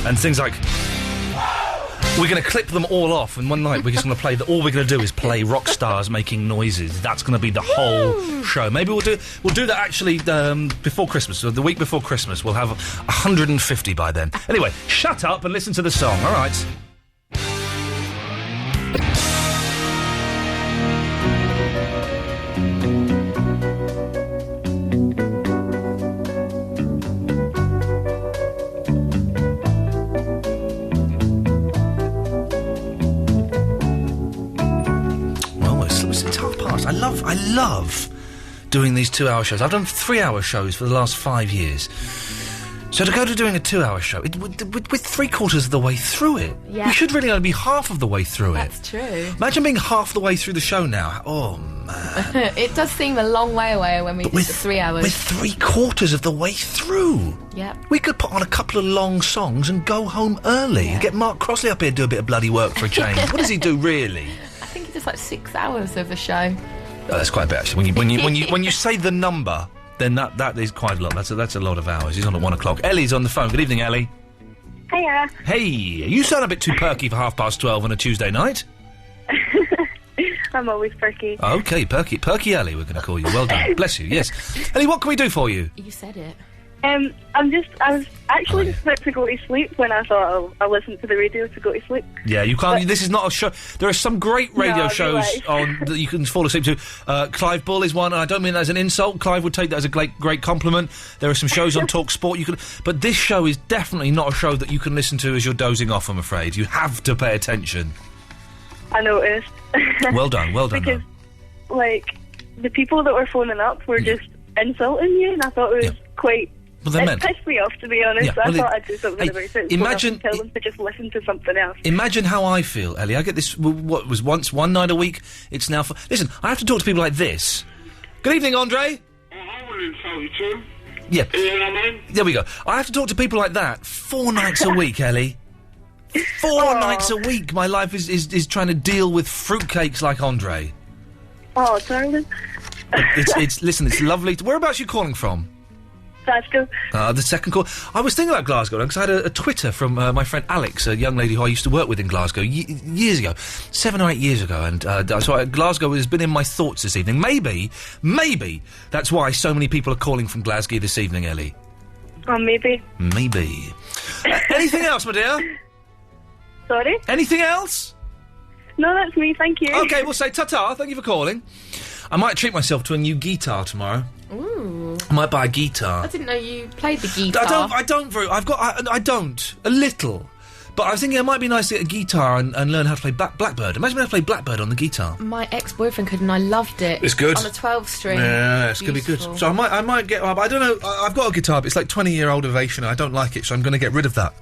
and things like... We're going to clip them all off, and one night we're just going to play... all we're going to do is play rock stars making noises. That's going to be the whole show. Maybe we'll do that actually before Christmas. So the week before Christmas, we'll have 150 by then. Anyway, shut up and listen to the song, all right? I love doing these 2-hour shows. I've done 3-hour shows for the last 5 years. So to go to doing a 2-hour show, we're 3/4 of the way through it. Yeah. We should really only be half of the way through it. That's true. Imagine being half the way through the show now. Oh, man. It does seem a long way away when we did the 3 hours. We're 3/4 of the way through. Yep. We could put on a couple of long songs and go home early and get Mark Crosley up here to do a bit of bloody work for a change. What does he do, really? I think he does like 6 hours of a show. Oh, that's quite a bit, actually. When you say the number, then that is quite a lot. That's a lot of hours. He's on at 1 o'clock. Ellie's on the phone. Good evening, Ellie. Hiya. Hey, you sound a bit too perky for 12:30 on a Tuesday night. I'm always perky. Okay, perky Ellie, we're going to call you. Well done. Bless you. Yes, Ellie, what can we do for you? You said it. I was actually just about to go to sleep when I thought I'll listen to the radio to go to sleep. Yeah, you can't. This is not a show. There are some great radio No, shows you're right. on that you can fall asleep to. Clive Bull is one, and I don't mean that as an insult. Clive would take that as a great compliment. There are some shows on Talk Sport you can, but this show is definitely not a show that you can listen to as you're dozing off. I'm afraid you have to pay attention. I noticed. Well done. Because, like, the people that were phoning up were just insulting you, and I thought it was quite Well, they're It meant. pissed me off, to be honest. Yeah, I well, thought I'd do something very sensible. imagine- and tell them to just listen to something else. Imagine how I feel, Ellie. I get this, what was once one night a week, it's now for... Listen, I have to talk to people like this. Good evening, Andre. I will insult you, Tim. Yeah. You know what I mean? There we go. I have to talk to people like that 4 nights a week, Ellie. 4 nights a week. My life is trying to deal with fruitcakes like Andre. Oh, darling. Listen, it's lovely. Whereabouts are you calling from? Glasgow. The second call. I was thinking about Glasgow because I had a Twitter from my friend Alex, a young lady who I used to work with in Glasgow years ago, 7 or 8 years ago, and so Glasgow has been in my thoughts this evening. Maybe that's why so many people are calling from Glasgow this evening, Ellie. Oh, maybe. Maybe. Anything else, my dear? Sorry? Anything else? No, that's me, thank you. Okay, we'll say ta-ta. Thank you for calling. I might treat myself to a new guitar tomorrow. Ooh. I might buy a guitar. I didn't know you played the guitar. I don't a little. But I was thinking it might be nice to get a guitar and learn how to play Blackbird. Imagine when I play Blackbird on the guitar. My ex-boyfriend could, and I loved it. It's good. On a 12-string. Yeah, it's going to be good. So I might get... I don't know. I've got a guitar, but it's like 20-year-old Ovation. I don't like it, so I'm going to get rid of that.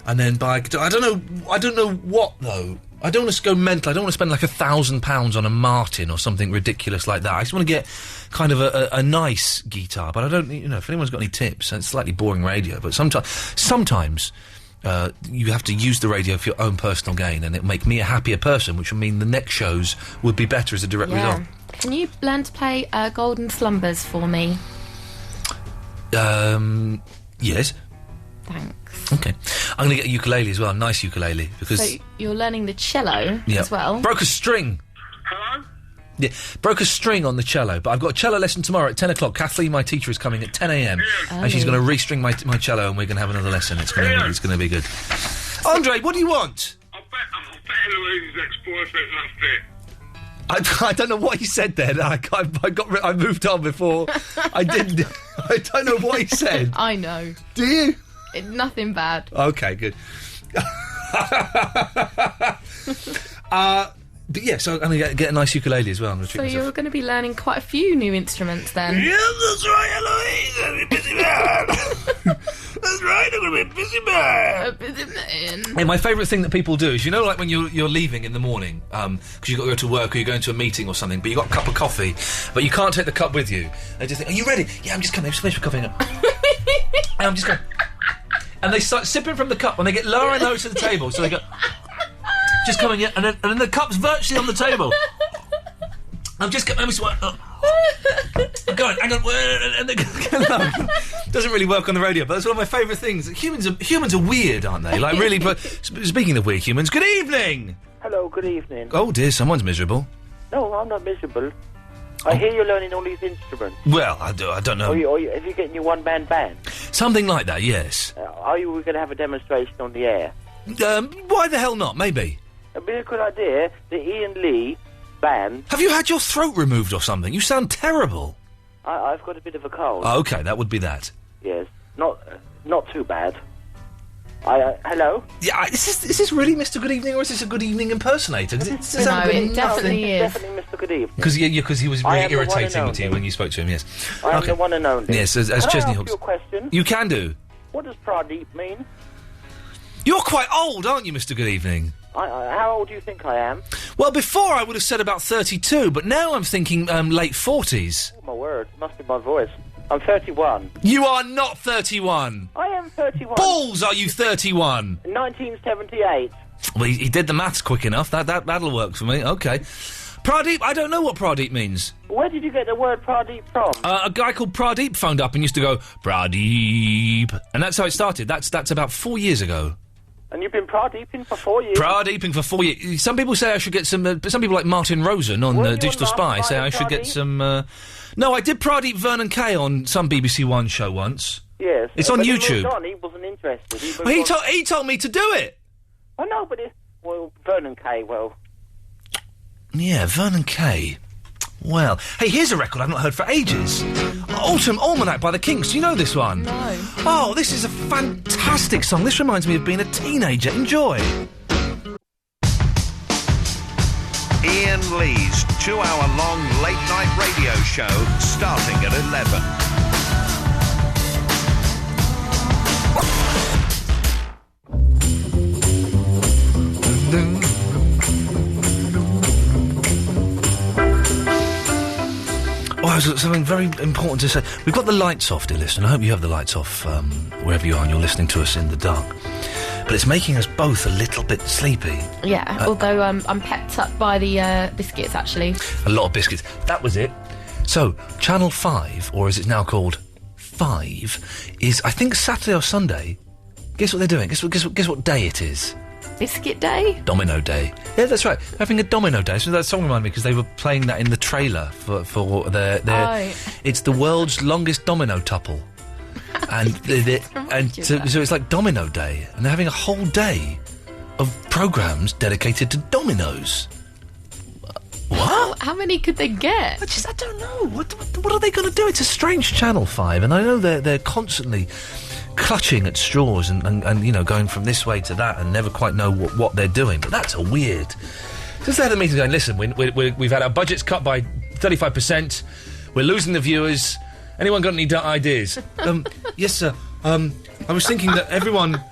And then buy a guitar. I don't know what, though. I don't want to go mental. I don't want to spend like £1,000 on a Martin or something ridiculous like that. I just want to get kind of a nice guitar. But I don't, if anyone's got any tips, it's slightly boring radio. But sometimes you have to use the radio for your own personal gain, and it'll make me a happier person, which will mean the next shows would be better as a direct result. Can you learn to play Golden Slumbers for me? Yes. Thanks. Okay. I'm going to get a ukulele as well, a nice ukulele, because... So you're learning the cello as well? Broke a string. Hello? Yeah, broke a string on the cello, but I've got a cello lesson tomorrow at 10 o'clock. Kathleen, my teacher, is coming at 10 a.m. and she's going to restring my cello, and we're going to have another lesson. It's going to be good. Andre, what do you want? I bet Eloise's ex-boyfriend loved it. I don't know what he said then. I moved on before I didn't. I don't know what he said. I know. Do you? Nothing bad. Okay, good. But yeah, so I'm going to get a nice ukulele as well. So you're going to be learning quite a few new instruments then? Yeah, that's right, Eloise. I'm a busy man. That's right, I'm going to be a busy man. A busy man. Hey, my favourite thing that people do is, like when you're leaving in the morning, because you've got to go to work or you're going to a meeting or something, but you've got a cup of coffee, but you can't take the cup with you. They just think, are you ready? Yeah, I'm just coming. Just finish my coffee. And I'm just going... And they start sipping from the cup, and they get lower and lower to the table, so they go... Just coming in, and then the cup's virtually on the table. I'm just going... I'm going, hang on, and they go, doesn't really work on the radio, but that's one of my favourite things. Humans are weird, aren't they? Like, really, but speaking of weird humans, good evening! Hello, good evening. Oh dear, someone's miserable. No, I'm not miserable. I hear you're learning all these instruments. Well, I don't know. Are you getting your one-man band? Something like that, yes. Are you going to have a demonstration on the air? Why the hell not? Maybe. It'd be a good idea. The Iain Lee band... Have you had your throat removed or something? You sound terrible. I've got a bit of a cold. Oh, OK, that would be that. Yes. Not too bad. Hello? Yeah, is this really Mr. Good Evening, or is this a Good Evening impersonator? It definitely is. Definitely Mr. Good Evening. Because he was really irritating to you when you spoke to him, yes. I am the one and only. Yes, as Can Chesney I ask Hawks. you a question? You can do. What does Pradeep mean? You're quite old, aren't you, Mr. Good Evening? How old do you think I am? Well, before I would have said about 32, but now I'm thinking late 40s. Oh, my word. It must be my voice. I'm 31. You are not 31. I am 31. Balls, are you 31? 1978. Well, he did the maths quick enough. That'll work for me. Okay. Pradeep, I don't know what Pradeep means. Where did you get the word Pradeep from? A guy called Pradeep phoned up and used to go, Pradeep. And that's how it started. That's about 4 years ago. And you've been Pradeeping for 4 years? Pradeeping for 4 years. Some people say I should get some... some people like Martin Rosen on Digital Spy say I should get some... No, I did Pradeep Vernon Kay on some BBC One show once. Yes. It's on YouTube. He wasn't interested. He told me to do it. Oh, no, but Vernon Kay, Yeah, Vernon Kay. Well, hey, here's a record I've not heard for ages. Autumn Almanac by the Kinks. Do you know this one? No. Oh, this is a fantastic song. This reminds me of being a teenager. Enjoy. Iain Lee's 2-hour-long late-night radio show starting at 11. something very important to say. We've got the lights off, dear listener. I hope you have the lights off wherever you are and you're listening to us in the dark. But it's making us both a little bit sleepy. Yeah, although I'm pepped up by the biscuits, actually. A lot of biscuits. That was it. So, Channel 5, or as it's now called, 5, is, I think, Saturday or Sunday. Guess what they're doing? Guess what day it is? Biscuit Day? Domino Day. Yeah, that's right. Having a Domino Day. So that song reminded me because they were playing that in the trailer for their It's the world's longest domino tuple. And so it's like Domino Day, and they're having a whole day of programmes dedicated to dominoes. What? How many could they get? I don't know. What are they going to do? It's a strange Channel 5, and I know they're constantly clutching at straws and you know, going from this way to that and never quite know what they're doing. But that's a weird. Just they had a meeting going, listen, we've had our budgets cut by 35%. We're losing the viewers. Anyone got any ideas? Yes, sir. I was thinking that everyone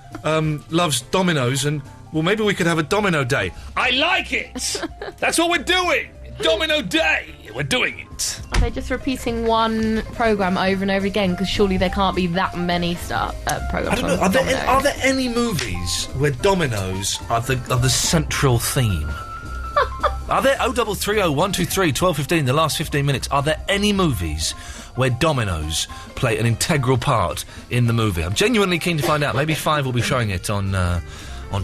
loves dominoes, and well, maybe we could have a Domino Day. I like it. That's what we're doing. Domino Day. We're doing it. Are they just repeating one programme over and over again? Because surely there can't be that many programmes. I don't know. Are there any movies where dominoes are the central theme? Are there 0330 123 1215 the last 15 minutes? Are there any movies where dominoes play an integral part in the movie? I'm genuinely keen to find out. Maybe 5 will be showing it on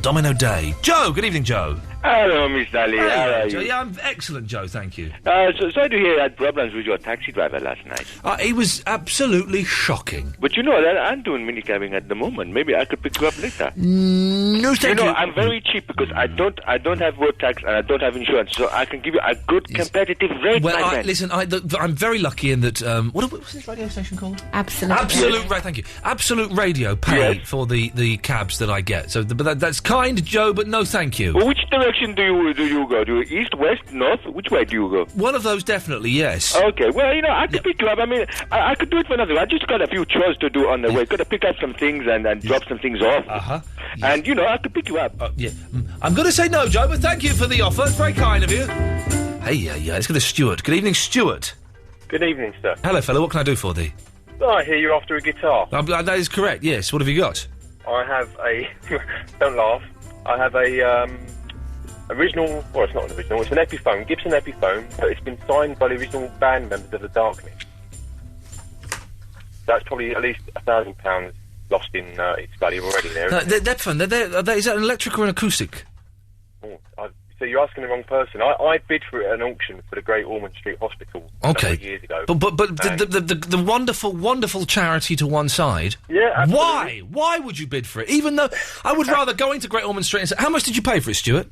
Domino Day. Joe, good evening, Joe. Hello, Mr. Ali. Hey, How are Joe. you? Yeah, I'm excellent, Joe. Thank you. So sorry to hear you had problems with your taxi driver last night. He was absolutely shocking. But you know that I'm doing minicabbing at the moment. Maybe I could pick you up later. No, thank you. I'm very cheap because I don't have road tax and I don't have insurance, so I can give you a good competitive rate. Well, my man. listen, I'm very lucky in that. What's this radio station called? Absolute. Thank you. Absolute Radio pay for the cabs that I get. So, but that's kind, Joe. But no, thank you. Well, which direction do you go? Do you east, west, north? Which way do you go? One of those, definitely, yes. Okay, well, you know, I could pick you up. I mean, I could do it for nothing. I just got a few chores to do on the way. Got to pick up some things and drop some things off. Uh-huh. And, you know, I could pick you up. Yeah. I'm going to say no, Joe, but thank you for the offer. It's very kind of you. Hey, let's go to Stuart. Good evening, Stuart. Good evening, sir. Hello, fella. What can I do for thee? Oh, I hear you're after a guitar. That is correct, yes. What have you got? I have a... don't laugh. I have a... original, well, it's not an original, it's an Epiphone, Gibson Epiphone, but it's been signed by the original band members of The Darkness. That's probably at least £1,000 lost in its value already there. The Epiphone, is that an electric or an acoustic? So you're asking the wrong person. I bid for it at an auction for the Great Ormond Street Hospital a number of years ago. But the wonderful charity to one side. Yeah, absolutely. Why would you bid for it? Even though I would rather go into Great Ormond Street and say, how much did you pay for it, Stuart?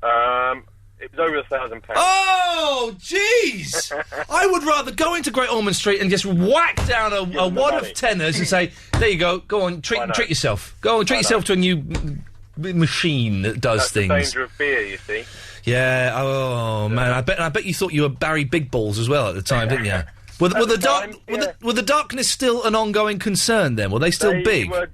It was over £1,000. Oh, jeez! I would rather go into Great Ormond Street and just whack down a wad of tenors and say, there you go on, treat yourself. Go on, treat yourself to a new machine that does things. That's the danger of beer, you see. Yeah, oh, man, I bet you thought you were Barry Big Balls as well at the time, didn't you? Were the Darkness still an ongoing concern then? Were they still big? They were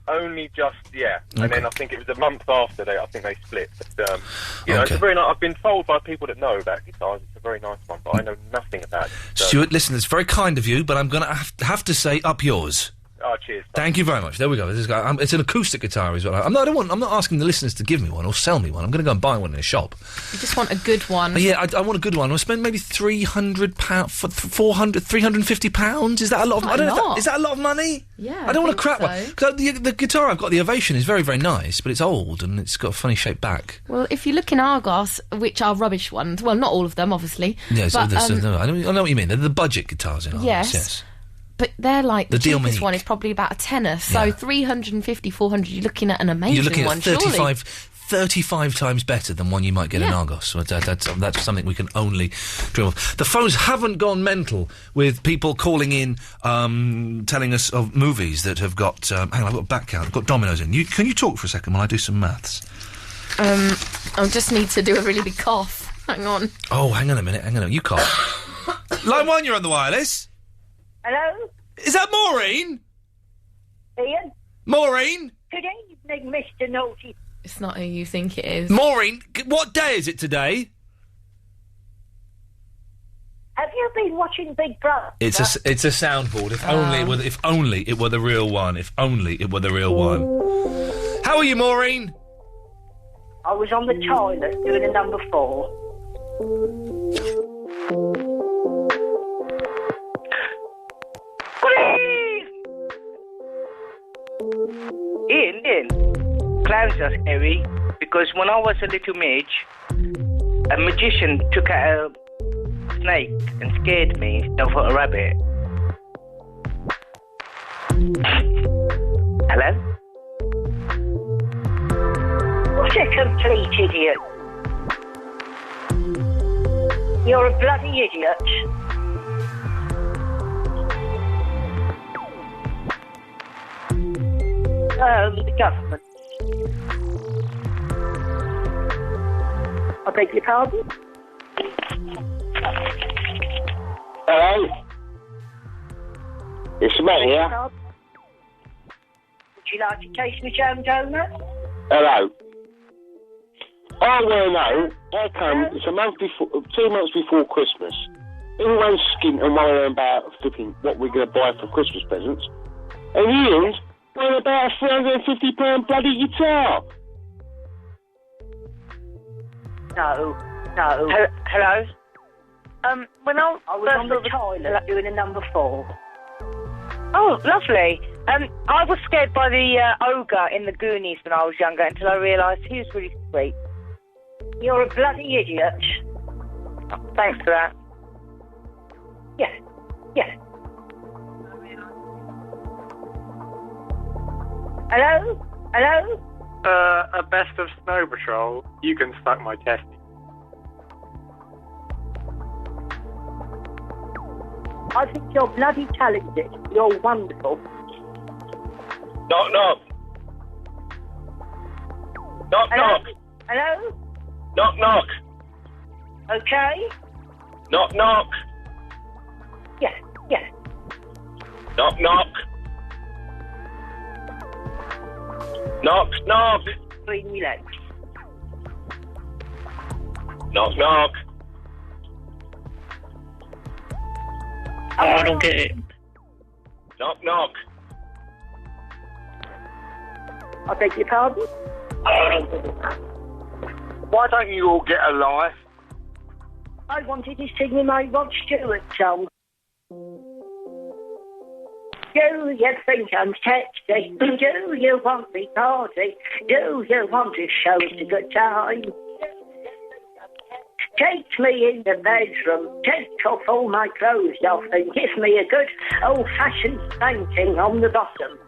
only just, yeah. Okay. And then I think it was a month after I think they split. But, you know, it's a very nice... I've been told by people that know about guitars, it's a very nice one, but I know nothing about it. So. Stuart, listen, it's very kind of you, but I'm going to have to say up yours. Oh, cheers. Thank you very much. There we go. It's an acoustic guitar as well. I'm not asking the listeners to give me one or sell me one. I'm going to go and buy one in a shop. You just want a good one. Yeah, I want a good one. I'll spend maybe £300, £350. Is that a lot of money? Is that a lot of money? Yeah, I don't want a crap so. one. Cause the guitar I've got, the Ovation, is very, very nice, but it's old and it's got a funny shaped back. Well, if you look in Argos, which are rubbish ones, well, not all of them, obviously. Yeah, but, I know what you mean. They're the budget guitars in Argos, yes. But they're like the cheapest Deal one is probably about a tenner. So 350, 400, you're looking at an amazing one. You're looking at 35, surely. 35 times better than one you might get in Argos. So that's something we can only dream of. The phones haven't gone mental with people calling in, telling us of movies that have got... hang on, I've got a back count. I've got dominoes in. Can you talk for a second while I do some maths? I just need to do a really big cough. Hang on. Oh, hang on a minute. You cough. Line 1, you're on the wireless. Hello? Is that Maureen? Ian? Maureen? Good evening, Mr. Naughty. It's not who you think it is. Maureen, what day is it today? Have you been watching Big Brother? It's a soundboard. If only it were the real one. If only it were the real one. How are you, Maureen? I was on the toilet doing a number 4. Ian, clowns are scary because when I was a little midge, a magician took out a snake and scared me instead of a rabbit. Hello? What a complete idiot. You're a bloody idiot. The government. I beg your pardon? Hello? It's Matt here. Would you like to taste my jam donut? Hello. I want to know, how come it's 2 months before Christmas, everyone's skint and worrying about flipping what we're going to buy for Christmas presents, and Ian's worrying about a £350 bloody guitar? No. Hello? When I was on the toilet doing a number 4. Oh, lovely. I was scared by the ogre in the Goonies when I was younger until I realised he was really sweet. You're a bloody idiot. Oh, thanks for that. Yeah. Hello? A best of Snow Patrol. You can suck my testy. I think you're bloody talented. You're wonderful. Knock, knock. Knock, knock. Hello? Knock, knock. Okay? Knock, knock. Yeah. Knock, knock. Knock, knock. Between me legs. Knock, knock. I don't get it. Knock, knock. I beg your pardon? Why don't you all get a life? I wanted to sing my Rod Stewart song. Do you think I'm sexy? Do you want me party? Do you want to show us a good time? Take me in the bedroom, take off all my clothes off and give me a good old-fashioned spanking on the bottom.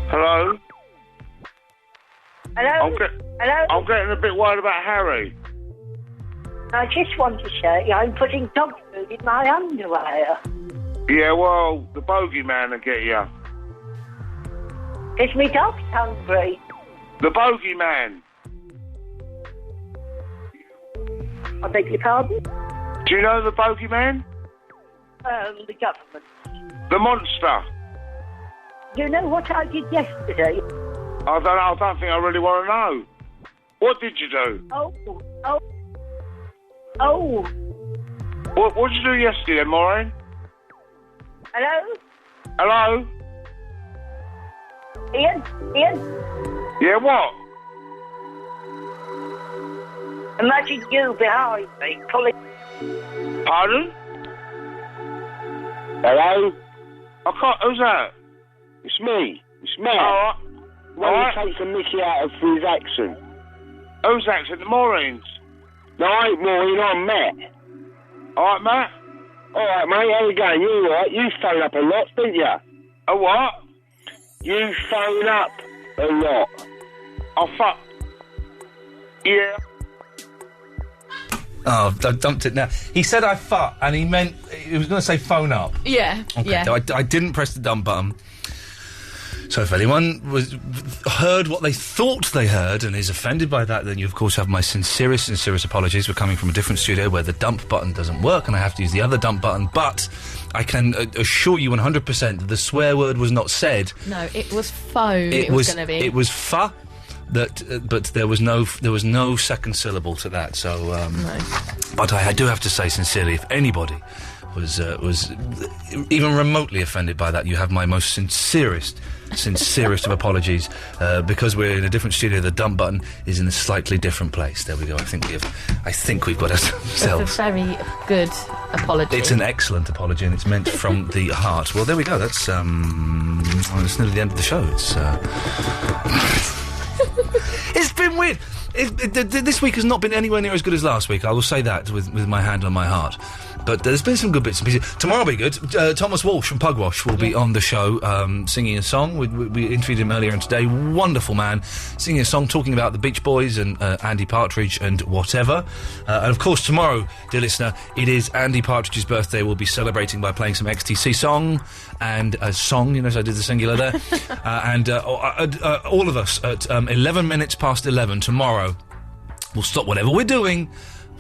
Hello? Hello? Hello? I'm getting a bit worried about Harry. I just want to say I'm putting dog food in my underwear. Yeah, well, the bogeyman will get you. Is me dog hungry? The bogeyman. I beg your pardon? Do you know the bogeyman? The government. The monster. You know what I did yesterday? I don't think I really want to know. What did you do? Oh. What did you do yesterday, Maureen? Hello? Hello? Ian? Yeah, what? Imagine you behind me pulling... Pardon? Hello? I can't... Who's that? It's me. It's Matt. All right. Take some Mickey out of his accent. Whose accent? Maureen's? No, I ain't Maureen, I'm Matt. All right, Matt? All right, mate, how you going? You all right? You phone up a lot, didn't you? A what? You phone up a lot. Oh, fuck. Yeah. Oh, I dumped it now. He said I fuck, and he meant... He was going to say phone up. Yeah, Okay, yeah. I didn't press the dump button. So if anyone heard what they thought they heard and is offended by that, then you, of course, have my sincerest apologies. We're coming from a different studio where the dump button doesn't work and I have to use the other dump button. But I can assure you 100% that the swear word was not said. No, it was phone. It was going to be. It was fa. but there was no second syllable to that. So, but I do have to say sincerely, if anybody was even remotely offended by that, you have my most sincerest of apologies, because we're in a different studio. The dump button is in a slightly different place. There we go. I think we've got ourselves. It's a very good apology. It's an excellent apology, and it's meant from the heart. Well, there we go. That's it's nearly the end of the show. It's been weird. This week has not been anywhere near as good as last week. I will say that with my hand on my heart. But there's been some good bits and pieces. Tomorrow will be good. Thomas Walsh from Pugwash will be on the show singing a song. We interviewed him earlier on today. Wonderful man. Singing a song talking about the Beach Boys and Andy Partridge and whatever. And of course tomorrow, dear listener, it is Andy Partridge's birthday. We'll be celebrating by playing some XTC song and a song, you know, so I did the singular there. And all of us at 11 minutes past 11 tomorrow, we'll stop whatever we're doing.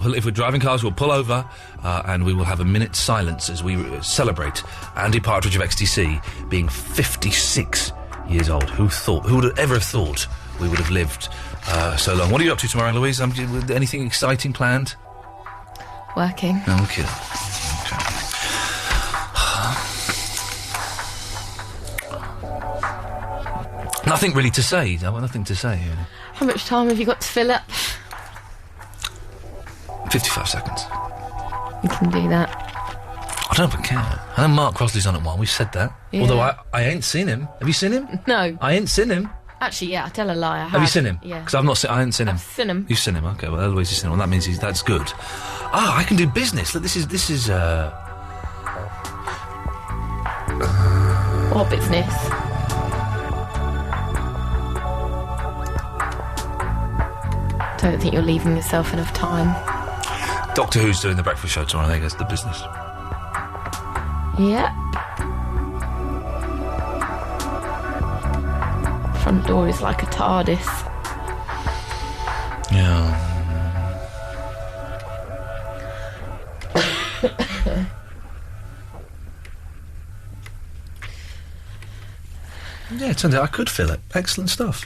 If we're driving cars, we'll pull over and we will have a minute's silence as we celebrate Andy Partridge of XTC being 56 years old. Who would have ever thought we would have lived so long? What are you up to tomorrow, Louise? Anything exciting planned? Working. Okay. Nothing really to say. I've got nothing to say. How much time have you got to fill up? 55 seconds. You can do that. I don't know if I can. I know Mark Crosley's on at 1. We've said that. Yeah. Although I ain't seen him. Have you seen him? No. I ain't seen him. Actually, yeah, I tell a lie. Have you seen him? Yeah. Because I haven't seen him. I've seen him. You've seen him. Okay. Well, Eloise has seen him. Well, that means that's good. Ah, I can do business. Look, this is. What business? Don't think you're leaving yourself enough time. Doctor Who's doing the breakfast show tomorrow. I think that's the business. Yep. Front door is like a TARDIS. Yeah. Yeah, it turns out I could feel it. Excellent stuff.